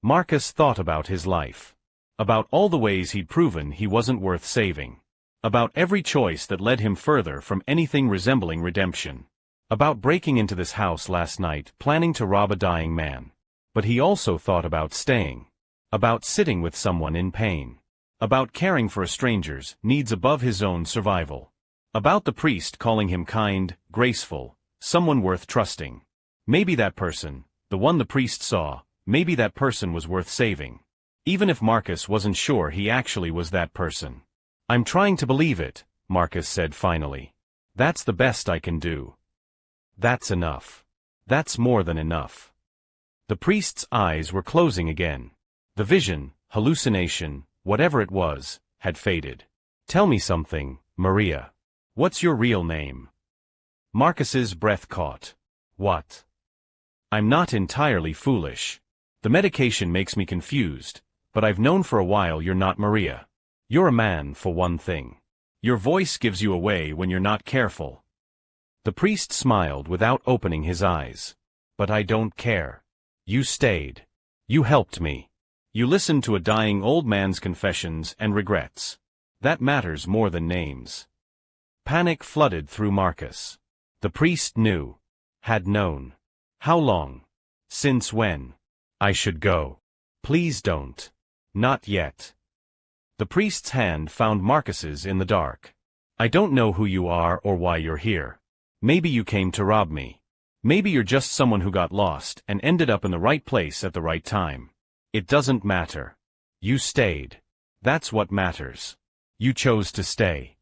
Marcus thought about his life. About all the ways he'd proven he wasn't worth saving. About every choice that led him further from anything resembling redemption. About breaking into this house last night, planning to rob a dying man. But he also thought about staying. About sitting with someone in pain. About caring for a stranger's needs above his own survival. About the priest calling him kind, graceful, someone worth trusting. Maybe that person, the one the priest saw, maybe that person was worth saving. Even if Marcus wasn't sure he actually was that person. I'm trying to believe it, Marcus said finally. That's the best I can do. That's enough. That's more than enough. The priest's eyes were closing again. The vision, hallucination, whatever it was, had faded. Tell me something, Maria. What's your real name? Marcus's breath caught. What? I'm not entirely foolish. The medication makes me confused, but I've known for a while you're not Maria. You're a man, for one thing. Your voice gives you away when you're not careful. The priest smiled without opening his eyes. But I don't care. You stayed. You helped me. You listened to a dying old man's confessions and regrets. That matters more than names. Panic flooded through Marcus. The priest knew. Had known. How long? Since when? I should go. Please don't. Not yet. The priest's hand found Marcus's in the dark. I don't know who you are or why you're here. Maybe you came to rob me. Maybe you're just someone who got lost and ended up in the right place at the right time. It doesn't matter. You stayed. That's what matters. You chose to stay.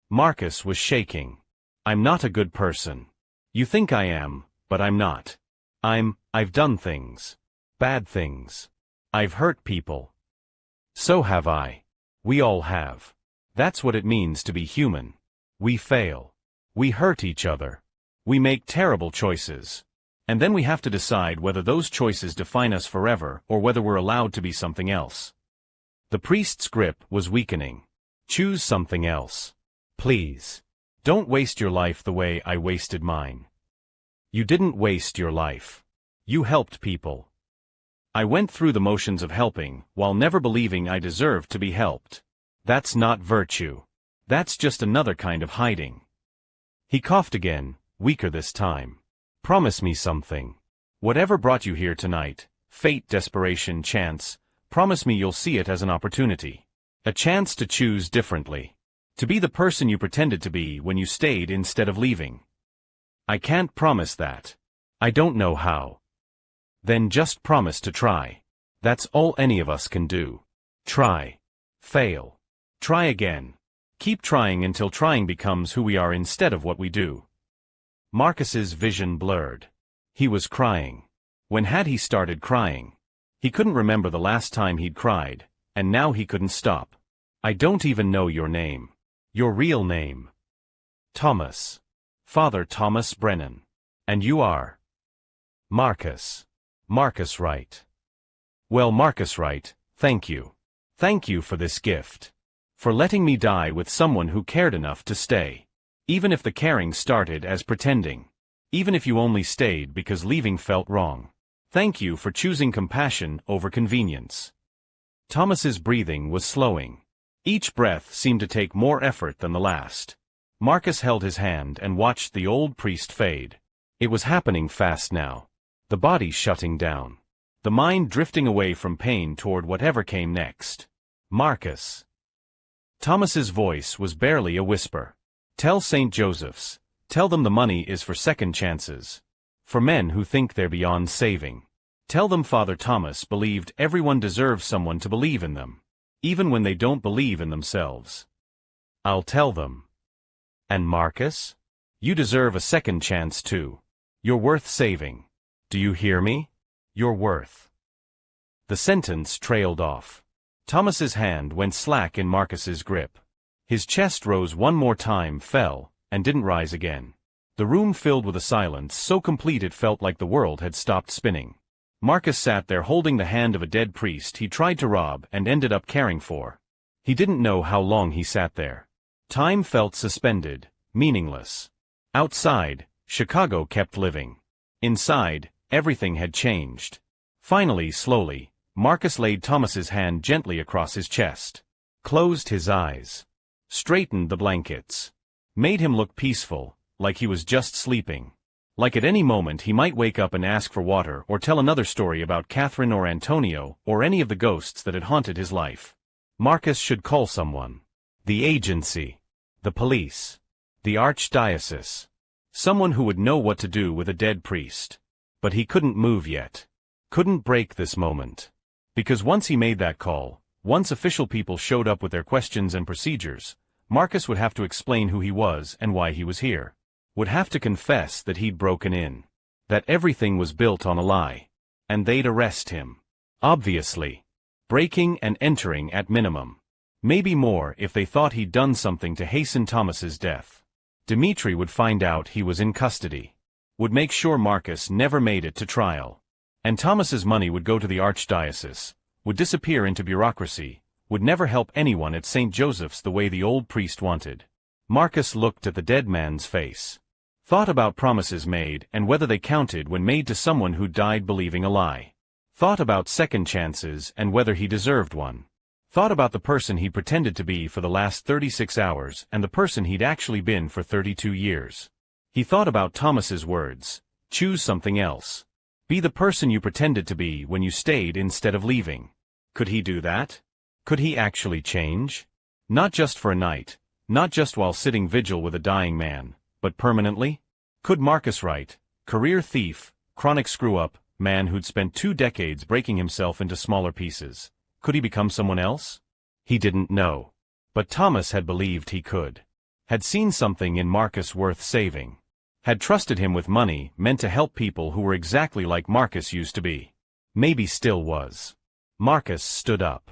Marcus was shaking. I'm not a good person. You think I am, but I'm not. I've done things. Bad things. I've hurt people. So have I. We all have. That's what it means to be human. We fail. We hurt each other. We make terrible choices. And then we have to decide whether those choices define us forever or whether we're allowed to be something else. The priest's grip was weakening. Choose something else. Please. Don't waste your life the way I wasted mine. You didn't waste your life. You helped people. I went through the motions of helping, while never believing I deserved to be helped. That's not virtue. That's just another kind of hiding. He coughed again, weaker this time. Promise me something. Whatever brought you here tonight, fate, desperation, chance, promise me you'll see it as an opportunity. A chance to choose differently. To be the person you pretended to be when you stayed instead of leaving. I can't promise that. I don't know how. Then just promise to try. That's all any of us can do. Try. Fail. Try again. Keep trying until trying becomes who we are instead of what we do. Marcus's vision blurred. He was crying. When had he started crying? He couldn't remember the last time he'd cried, and now he couldn't stop. I don't even know your name. Your real name. Thomas. Father Thomas Brennan. And you are? Marcus. Marcus Wright. Well, Marcus Wright, thank you. Thank you for this gift. For letting me die with someone who cared enough to stay. Even if the caring started as pretending. Even if you only stayed because leaving felt wrong. Thank you for choosing compassion over convenience. Thomas's breathing was slowing. Each breath seemed to take more effort than the last. Marcus held his hand and watched the old priest fade. It was happening fast now. The body shutting down. The mind drifting away from pain toward whatever came next. Marcus. Thomas's voice was barely a whisper. Tell St. Joseph's. Tell them the money is for second chances. For men who think they're beyond saving. Tell them Father Thomas believed everyone deserves someone to believe in them. Even when they don't believe in themselves. I'll tell them. And Marcus? You deserve a second chance too. You're worth saving. Do you hear me? You're worth. The sentence trailed off. Thomas's hand went slack in Marcus's grip. His chest rose one more time, fell, and didn't rise again. The room filled with a silence so complete it felt like the world had stopped spinning. Marcus sat there holding the hand of a dead priest he tried to rob and ended up caring for. He didn't know how long he sat there. Time felt suspended, meaningless. Outside, Chicago kept living. Inside, everything had changed. Finally, slowly, Marcus laid Thomas's hand gently across his chest. Closed his eyes. Straightened the blankets. Made him look peaceful, like he was just sleeping. Like at any moment he might wake up and ask for water or tell another story about Catherine or Antonio or any of the ghosts that had haunted his life. Marcus should call someone. The agency. The police. The archdiocese. Someone who would know what to do with a dead priest. But he couldn't move yet. Couldn't break this moment. Because once he made that call, once official people showed up with their questions and procedures, Marcus would have to explain who he was and why he was here. Would have to confess that he'd broken in. That everything was built on a lie. And they'd arrest him. Obviously. Breaking and entering at minimum. Maybe more if they thought he'd done something to hasten Thomas's death. Dimitri would find out he was in custody. Would make sure Marcus never made it to trial. And Thomas's money would go to the archdiocese, would disappear into bureaucracy, would never help anyone at St. Joseph's the way the old priest wanted. Marcus looked at the dead man's face. Thought about promises made and whether they counted when made to someone who died believing a lie. Thought about second chances and whether he deserved one. Thought about the person he pretended to be for the last 36 hours and the person he'd actually been for 32 years. He thought about Thomas's words. Choose something else. Be the person you pretended to be when you stayed instead of leaving. Could he do that? Could he actually change? Not just for a night, not just while sitting vigil with a dying man, but permanently? Could Marcus Wright, career thief, chronic screw-up, man who'd spent 2 decades breaking himself into smaller pieces, could he become someone else? He didn't know. But Thomas had believed he could. Had seen something in Marcus worth saving. Had trusted him with money meant to help people who were exactly like Marcus used to be. Maybe still was. Marcus stood up.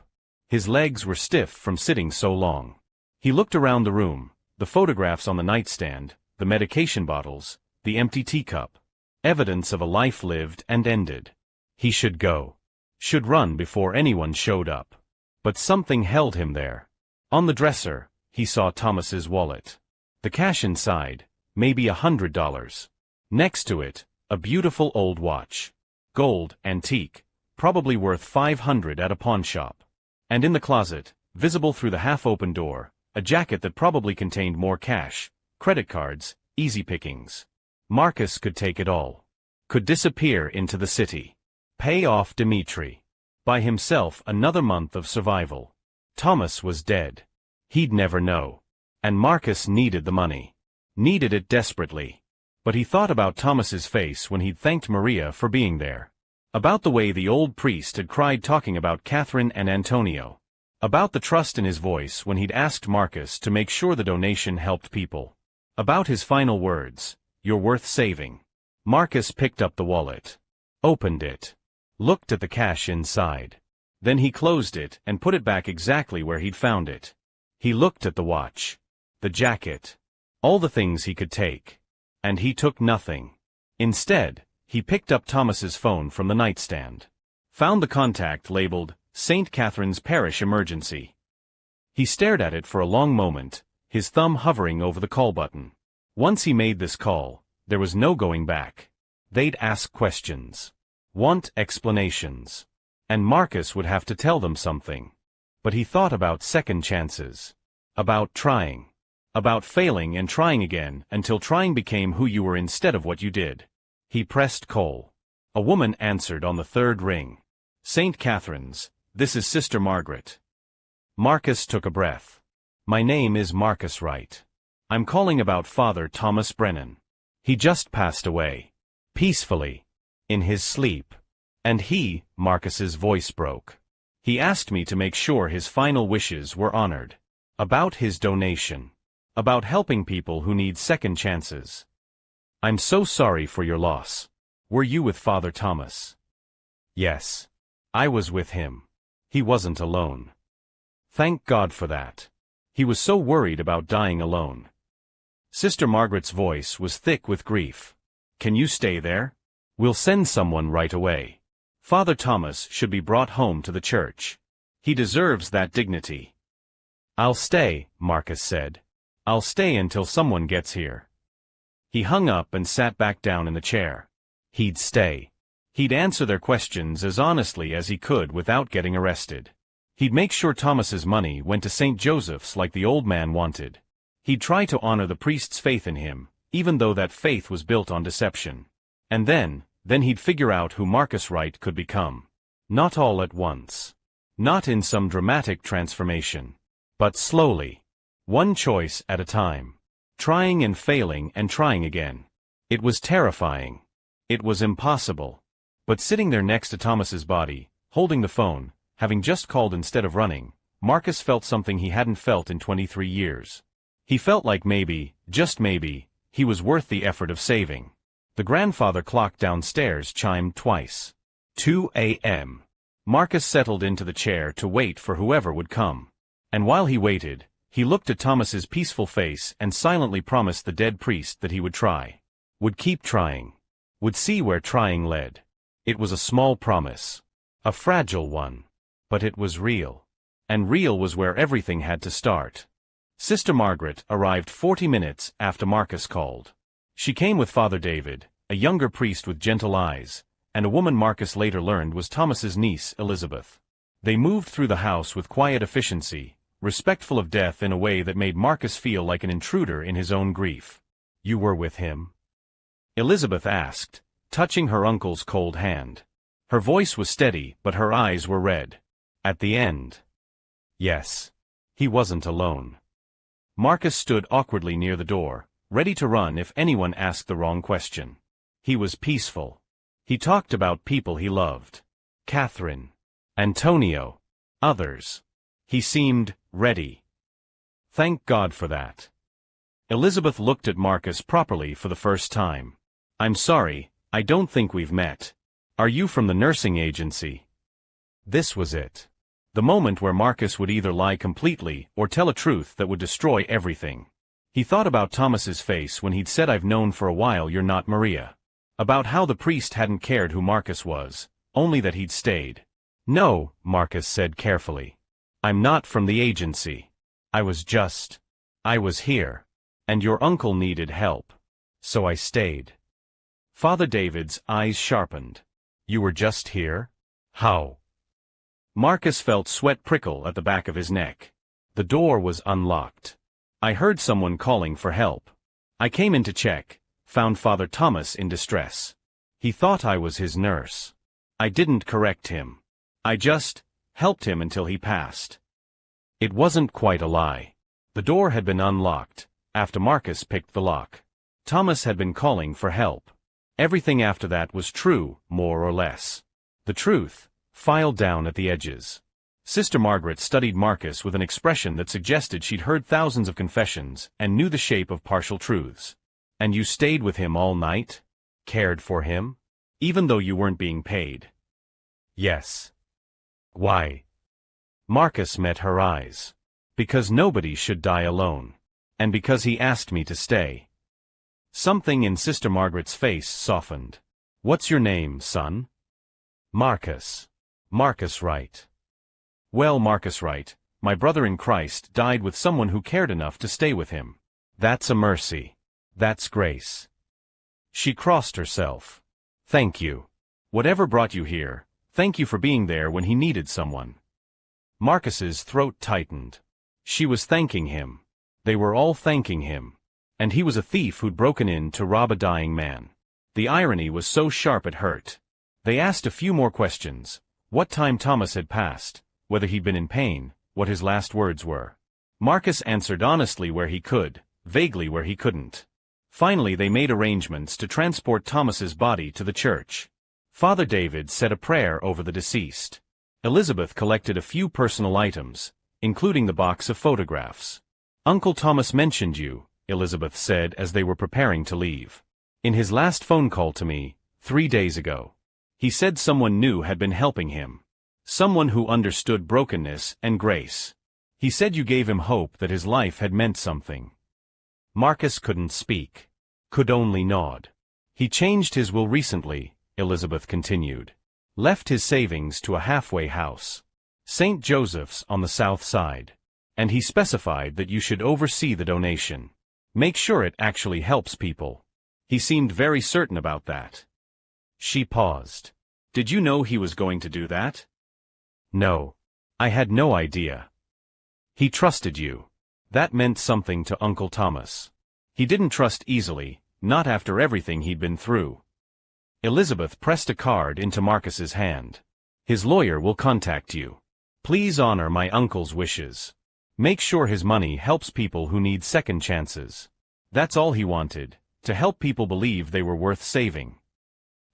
His legs were stiff from sitting so long. He looked around the room, the photographs on the nightstand, the medication bottles, the empty teacup. Evidence of a life lived and ended. He should go. Should run before anyone showed up. But something held him there. On the dresser, he saw Thomas's wallet. The cash inside, maybe $100. Next to it, a beautiful old watch. Gold, antique, probably worth 500 at a pawn shop. And in the closet, visible through the half-open door, a jacket that probably contained more cash, credit cards, easy pickings. Marcus could take it all. Could disappear into the city. Pay off Dmitri. By himself another month of survival. Thomas was dead. He'd never know. And Marcus needed the money. Needed it desperately. But he thought about Thomas's face when he'd thanked Maria for being there. About the way the old priest had cried talking about Catherine and Antonio. About the trust in his voice when he'd asked Marcus to make sure the donation helped people. About his final words, "You're worth saving." Marcus picked up the wallet. Opened it. Looked at the cash inside. Then he closed it and put it back exactly where he'd found it. He looked at the watch. The jacket. All the things he could take. And he took nothing. Instead, he picked up Thomas's phone from the nightstand. Found the contact labeled, St. Catherine's Parish Emergency. He stared at it for a long moment, his thumb hovering over the call button. Once he made this call, there was no going back. They'd ask questions. Want explanations. And Marcus would have to tell them something. But he thought about second chances. About trying. About failing and trying again until trying became who you were instead of what you did. He pressed call. A woman answered on the third ring. St. Catherine's, this is Sister Margaret. Marcus took a breath. My name is Marcus Wright. I'm calling about Father Thomas Brennan. He just passed away. Peacefully. In his sleep. And Marcus's voice broke. He asked me to make sure his final wishes were honored. About his donation. About helping people who need second chances. I'm so sorry for your loss. Were you with Father Thomas? Yes. I was with him. He wasn't alone. Thank God for that. He was so worried about dying alone. Sister Margaret's voice was thick with grief. Can you stay there? We'll send someone right away. Father Thomas should be brought home to the church. He deserves that dignity. I'll stay, Marcus said. I'll stay until someone gets here. He hung up and sat back down in the chair. He'd stay. He'd answer their questions as honestly as he could without getting arrested. He'd make sure Thomas's money went to St. Joseph's like the old man wanted. He'd try to honor the priest's faith in him, even though that faith was built on deception. And then he'd figure out who Marcus Wright could become. Not all at once. Not in some dramatic transformation. But slowly. One choice at a time. Trying and failing and trying again. It was terrifying. It was impossible. But sitting there next to Thomas's body, holding the phone, having just called instead of running, Marcus felt something he hadn't felt in 23 years. He felt like maybe, just maybe, he was worth the effort of saving. The grandfather clock downstairs chimed twice. 2 a.m. Marcus settled into the chair to wait for whoever would come. And while he waited, he looked at Thomas's peaceful face and silently promised the dead priest that he would try. Would keep trying. Would see where trying led. It was a small promise. A fragile one. But it was real. And real was where everything had to start. Sister Margaret arrived 40 minutes after Marcus called. She came with Father David, a younger priest with gentle eyes, and a woman Marcus later learned was Thomas's niece, Elizabeth. They moved through the house with quiet efficiency, respectful of death in a way that made Marcus feel like an intruder in his own grief. You were with him? Elizabeth asked, touching her uncle's cold hand. Her voice was steady, but her eyes were red. At the end. Yes. He wasn't alone. Marcus stood awkwardly near the door, ready to run if anyone asked the wrong question. He was peaceful. He talked about people he loved. Catherine. Antonio. Others. He seemed ready. Thank God for that. Elizabeth looked at Marcus properly for the first time. I'm sorry, I don't think we've met. Are you from the nursing agency? This was it. The moment where Marcus would either lie completely or tell a truth that would destroy everything. He thought about Thomas's face when he'd said, I've known for a while you're not Maria. About how the priest hadn't cared who Marcus was, only that he'd stayed. No, Marcus said carefully. I'm not from the agency. I was here. And your uncle needed help. So I stayed. Father David's eyes sharpened. You were just here? How? Marcus felt sweat prickle at the back of his neck. The door was unlocked. I heard someone calling for help. I came in to check, found Father Thomas in distress. He thought I was his nurse. I didn't correct him. I just helped him until he passed. It wasn't quite a lie. The door had been unlocked after Marcus picked the lock. Thomas had been calling for help. Everything after that was true, more or less. The truth filed down at the edges. Sister Margaret studied Marcus with an expression that suggested she'd heard thousands of confessions and knew the shape of partial truths. And you stayed with him all night? Cared for him? Even though you weren't being paid? Yes. Why? Marcus met her eyes. Because nobody should die alone. And because he asked me to stay. Something in Sister Margaret's face softened. What's your name, son? Marcus. Marcus Wright. Well, Marcus Wright, my brother in Christ died with someone who cared enough to stay with him. That's a mercy. That's grace. She crossed herself. Thank you. Whatever brought you here, thank you for being there when he needed someone. Marcus's throat tightened. She was thanking him. They were all thanking him. And he was a thief who'd broken in to rob a dying man. The irony was so sharp it hurt. They asked a few more questions. What time Thomas had passed, whether he'd been in pain, what his last words were. Marcus answered honestly where he could, vaguely where he couldn't. Finally they made arrangements to transport Thomas's body to the church. Father David said a prayer over the deceased. Elizabeth collected a few personal items, including the box of photographs. Uncle Thomas mentioned you, Elizabeth said as they were preparing to leave. In his last phone call to me, 3 days ago. He said someone new had been helping him. Someone who understood brokenness and grace. He said you gave him hope that his life had meant something. Marcus couldn't speak. Could only nod. He changed his will recently, Elizabeth continued. Left his savings to a halfway house. St. Joseph's on the south side. And he specified that you should oversee the donation. Make sure it actually helps people. He seemed very certain about that. She paused. Did you know he was going to do that? No. I had no idea. He trusted you. That meant something to Uncle Thomas. He didn't trust easily, not after everything he'd been through. Elizabeth pressed a card into Marcus's hand. His lawyer will contact you. Please honor my uncle's wishes. Make sure his money helps people who need second chances. That's all he wanted, to help people believe they were worth saving.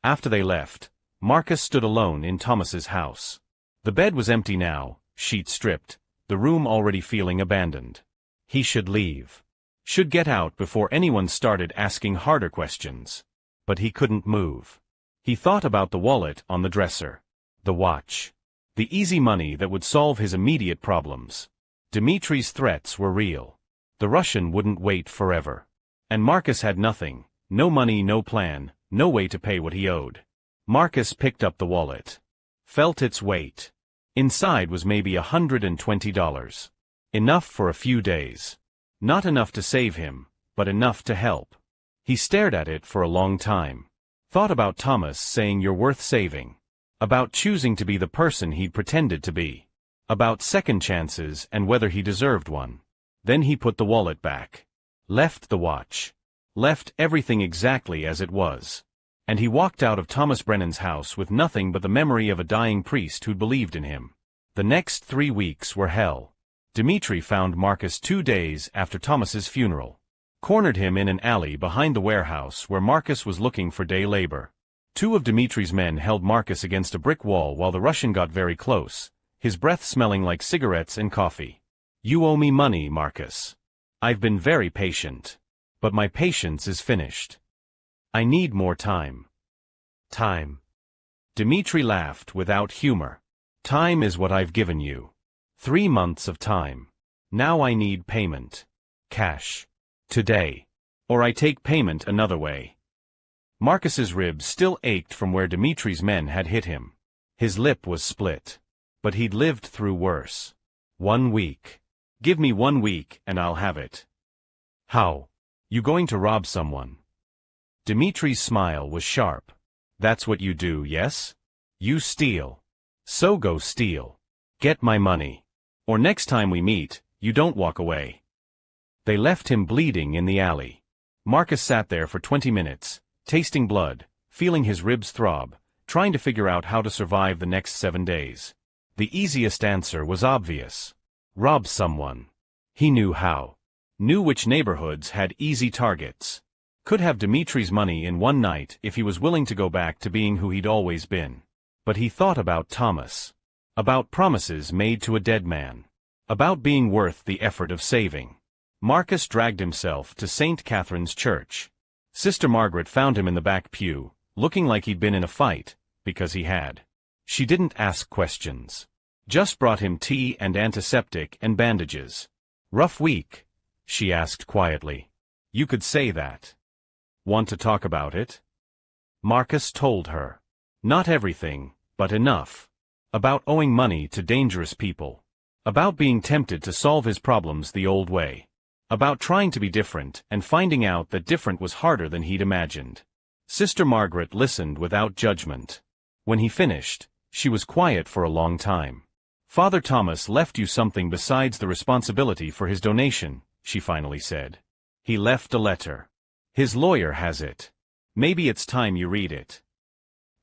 After they left, Marcus stood alone in Thomas's house. The bed was empty now, sheets stripped, the room already feeling abandoned. He should leave. Should get out before anyone started asking harder questions. But he couldn't move. He thought about the wallet on the dresser. The watch. The easy money that would solve his immediate problems. Dimitri's threats were real. The Russian wouldn't wait forever. And Marcus had nothing, no money, no plan, no way to pay what he owed. Marcus picked up the wallet. Felt its weight. Inside was maybe $120. Enough for a few days. Not enough to save him, but enough to help. He stared at it for a long time. Thought about Thomas saying you're worth saving. About choosing to be the person he'd pretended to be. About second chances and whether he deserved one. Then he put the wallet back. Left the watch. Left everything exactly as it was. And he walked out of Thomas Brennan's house with nothing but the memory of a dying priest who'd believed in him. The next 3 weeks were hell. Dimitri found Marcus 2 days after Thomas's funeral. Cornered him in an alley behind the warehouse where Marcus was looking for day labor. 2 of Dimitri's men held Marcus against a brick wall while the Russian got very close, his breath smelling like cigarettes and coffee. You owe me money, Marcus. I've been very patient. But my patience is finished. I need more time. Time. Dimitri laughed without humor. Time is what I've given you. 3 months of time. Now I need payment. Cash. Today. Or I take payment another way. Marcus's ribs still ached from where Dimitri's men had hit him. His lip was split. But he'd lived through worse. 1 week. Give me 1 week and I'll have it. How? You going to rob someone? Dimitri's smile was sharp. That's what you do, yes? You steal. So go steal. Get my money. Or next time we meet, you don't walk away. They left him bleeding in the alley. Marcus sat there for 20 minutes, tasting blood, feeling his ribs throb, trying to figure out how to survive the next 7 days. The easiest answer was obvious. Rob someone. He knew how. Knew which neighborhoods had easy targets. Could have Dimitri's money in one night if he was willing to go back to being who he'd always been. But he thought about Thomas. About promises made to a dead man. About being worth the effort of saving. Marcus dragged himself to St. Catherine's Church. Sister Margaret found him in the back pew, looking like he'd been in a fight, because he had. She didn't ask questions. Just brought him tea and antiseptic and bandages. "Rough week?" she asked quietly. "You could say that." "Want to talk about it?" Marcus told her. Not everything, but enough. About owing money to dangerous people. About being tempted to solve his problems the old way. About trying to be different and finding out that different was harder than he'd imagined. Sister Margaret listened without judgment. When he finished, she was quiet for a long time. "Father Thomas left you something besides the responsibility for his donation," she finally said. "He left a letter. His lawyer has it. Maybe it's time you read it."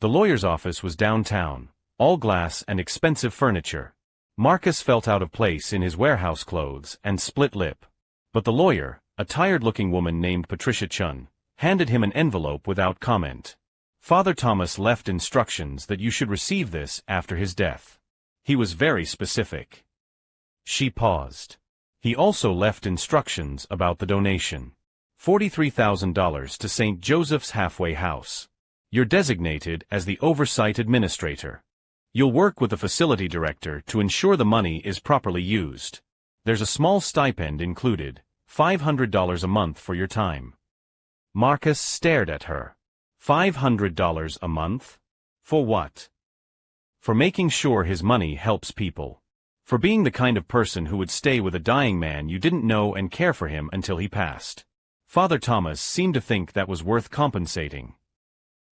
The lawyer's office was downtown, all glass and expensive furniture. Marcus felt out of place in his warehouse clothes and split lip. But the lawyer, a tired-looking woman named Patricia Chun, handed him an envelope without comment. "Father Thomas left instructions that you should receive this after his death. He was very specific." She paused. "He also left instructions about the donation. $43,000 to St. Joseph's Halfway House. You're designated as the oversight administrator. You'll work with the facility director to ensure the money is properly used. There's a small stipend included, $500 a month for your time." Marcus stared at her. $500 a month? For what? For making sure his money helps people. For being the kind of person who would stay with a dying man you didn't know and care for him until he passed. Father Thomas seemed to think that was worth compensating.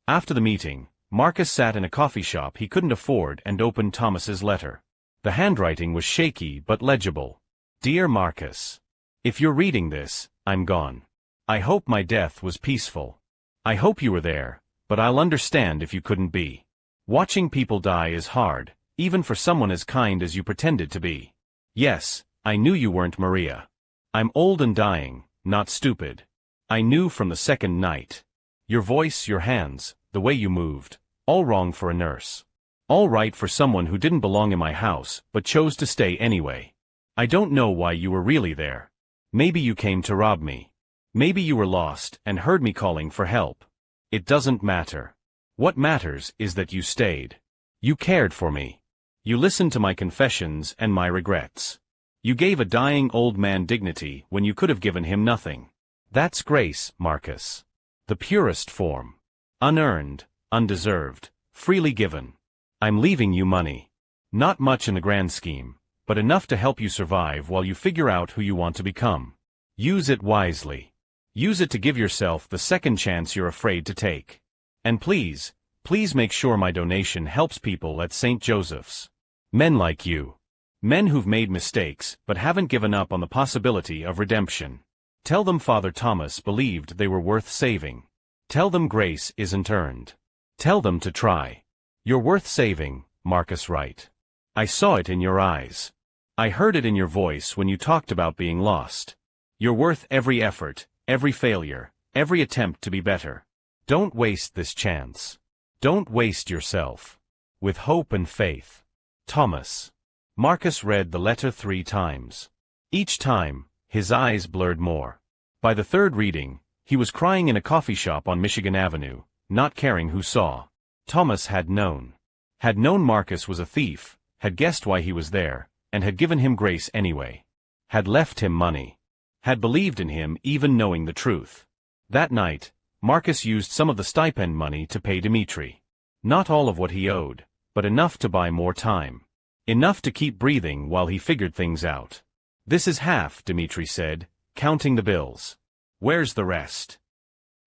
After the meeting, Marcus sat in a coffee shop he couldn't afford and opened Thomas's letter. The handwriting was shaky but legible. "Dear Marcus. If you're reading this, I'm gone. I hope my death was peaceful. I hope you were there, but I'll understand if you couldn't be. Watching people die is hard, even for someone as kind as you pretended to be. Yes, I knew you weren't Maria. I'm old and dying, not stupid. I knew from the second night. Your voice, your hands, the way you moved, all wrong for a nurse. All right for someone who didn't belong in my house but chose to stay anyway. I don't know why you were really there. Maybe you came to rob me. Maybe you were lost and heard me calling for help. It doesn't matter. What matters is that you stayed. You cared for me. You listened to my confessions and my regrets. You gave a dying old man dignity when you could have given him nothing. That's grace, Marcus. The purest form. Unearned, undeserved, freely given. I'm leaving you money. Not much in the grand scheme, but enough to help you survive while you figure out who you want to become. Use it wisely. Use it to give yourself the second chance you're afraid to take. And please, please make sure my donation helps people at St. Joseph's. Men like you. Men who've made mistakes but haven't given up on the possibility of redemption. Tell them Father Thomas believed they were worth saving. Tell them grace isn't earned. Tell them to try. You're worth saving, Marcus Wright. I saw it in your eyes. I heard it in your voice when you talked about being lost. You're worth every effort, every failure, every attempt to be better. Don't waste this chance. Don't waste yourself. With hope and faith. Thomas. Marcus read the letter 3 times. Each time, his eyes blurred more. By the third reading, he was crying in a coffee shop on Michigan Avenue, not caring who saw. Thomas had known. Had known Marcus was a thief, had guessed why he was there, and had given him grace anyway. Had left him money. Had believed in him even knowing the truth. That night, Marcus used some of the stipend money to pay Dimitri. Not all of what he owed, but enough to buy more time. Enough to keep breathing while he figured things out. "This is half," Dimitri said, counting the bills. "Where's the rest?"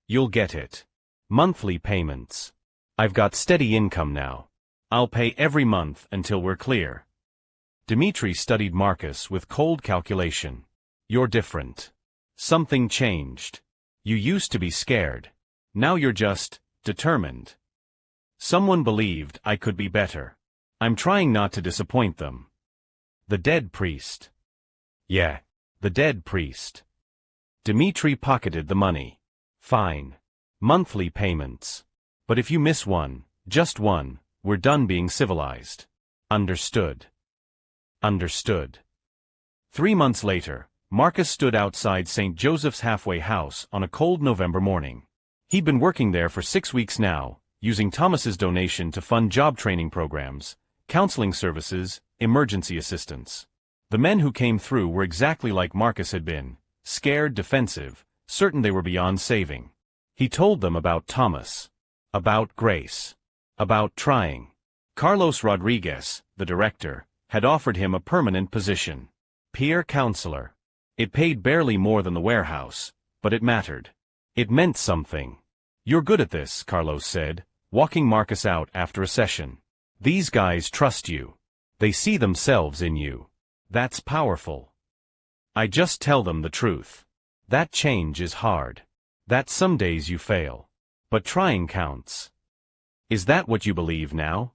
"You'll get it. Monthly payments. I've got steady income now. I'll pay every month until we're clear. Dmitri studied Marcus with cold calculation. You're different. Something changed. You used to be scared. Now you're just determined. Someone believed I could be better. I'm trying not to disappoint them. The dead priest. Yeah, the dead priest. Dmitri pocketed the money. Fine. Monthly payments. But if you miss one, just one, we're done being civilized. Understood. Understood. 3 months later, Marcus stood outside St. Joseph's halfway house on a cold November morning. He'd been working there for 6 weeks now, using Thomas's donation to fund job training programs, counseling services, emergency assistance. The men who came through were exactly like Marcus had been, scared, defensive, certain they were beyond saving. He told them about Thomas. About grace. About trying. Carlos Rodriguez, the director, had offered him a permanent position. Peer counselor. It paid barely more than the warehouse, but it mattered. It meant something. You're good at this, Carlos said, walking Marcus out after a session. These guys trust you. They see themselves in you. That's powerful. I just tell them the truth. That change is hard. That some days you fail. But trying counts. Is that what you believe now?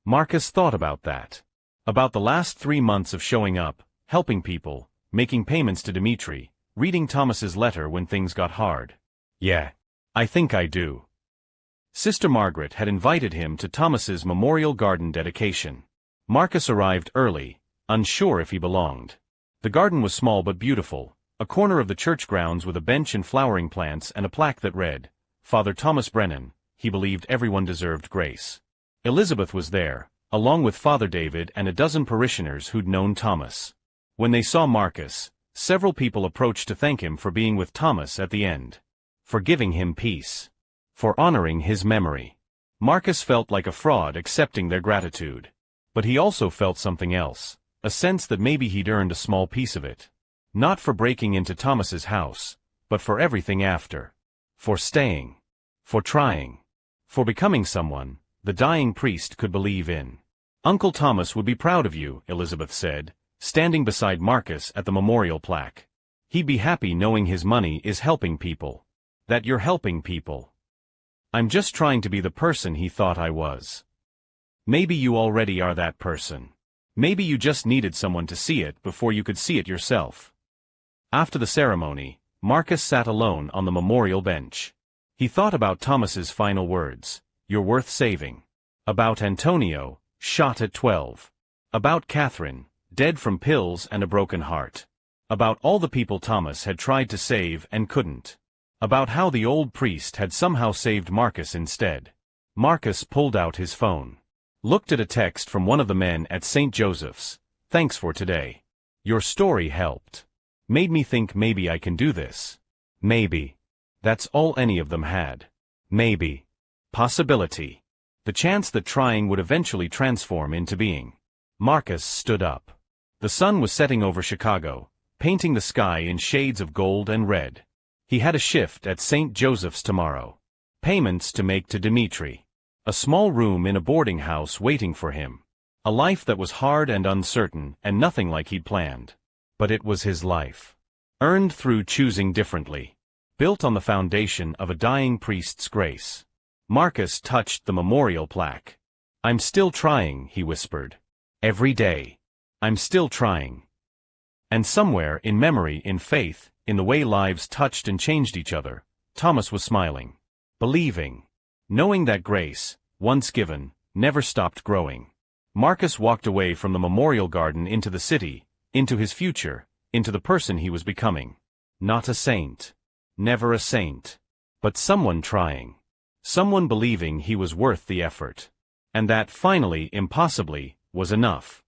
Marcus thought about that. About the last 3 months of showing up, helping people, making payments to Dmitri, reading Thomas's letter when things got hard. Yeah, I think I do. Sister Margaret had invited him to Thomas's memorial garden dedication. Marcus arrived early, unsure if he belonged. The garden was small but beautiful, a corner of the church grounds with a bench and flowering plants and a plaque that read, Father Thomas Brennan, he believed everyone deserved grace. Elizabeth was there, along with Father David and a dozen parishioners who'd known Thomas. When they saw Marcus, several people approached to thank him for being with Thomas at the end. For giving him peace. For honoring his memory. Marcus felt like a fraud accepting their gratitude. But he also felt something else, a sense that maybe he'd earned a small piece of it. Not for breaking into Thomas's house, but for everything after. For staying. For trying. For becoming someone the dying priest could believe in. Uncle Thomas would be proud of you, Elizabeth said, standing beside Marcus at the memorial plaque. He'd be happy knowing his money is helping people. That you're helping people. I'm just trying to be the person he thought I was. Maybe you already are that person. Maybe you just needed someone to see it before you could see it yourself. After the ceremony, Marcus sat alone on the memorial bench. He thought about Thomas's final words, you're worth saving. About Antonio, shot at 12. About Catherine, dead from pills and a broken heart. About all the people Thomas had tried to save and couldn't. About how the old priest had somehow saved Marcus instead. Marcus pulled out his phone. Looked at a text from one of the men at St. Joseph's. Thanks for today. Your story helped. Made me think maybe I can do this. Maybe. That's all any of them had. Maybe. Possibility. The chance that trying would eventually transform into being. Marcus stood up. The sun was setting over Chicago, painting the sky in shades of gold and red. He had a shift at St. Joseph's tomorrow. Payments to make to Dmitri. A small room in a boarding house waiting for him. A life that was hard and uncertain and nothing like he'd planned. But it was his life. Earned through choosing differently. Built on the foundation of a dying priest's grace. Marcus touched the memorial plaque. I'm still trying, he whispered. Every day. I'm still trying. And somewhere in memory, in faith, in the way lives touched and changed each other, Thomas was smiling. Believing. Knowing that grace, once given, never stopped growing. Marcus walked away from the memorial garden into the city, into his future, into the person he was becoming. Not a saint. Never a saint. But someone trying. Someone believing he was worth the effort. And that, finally, impossibly, was enough.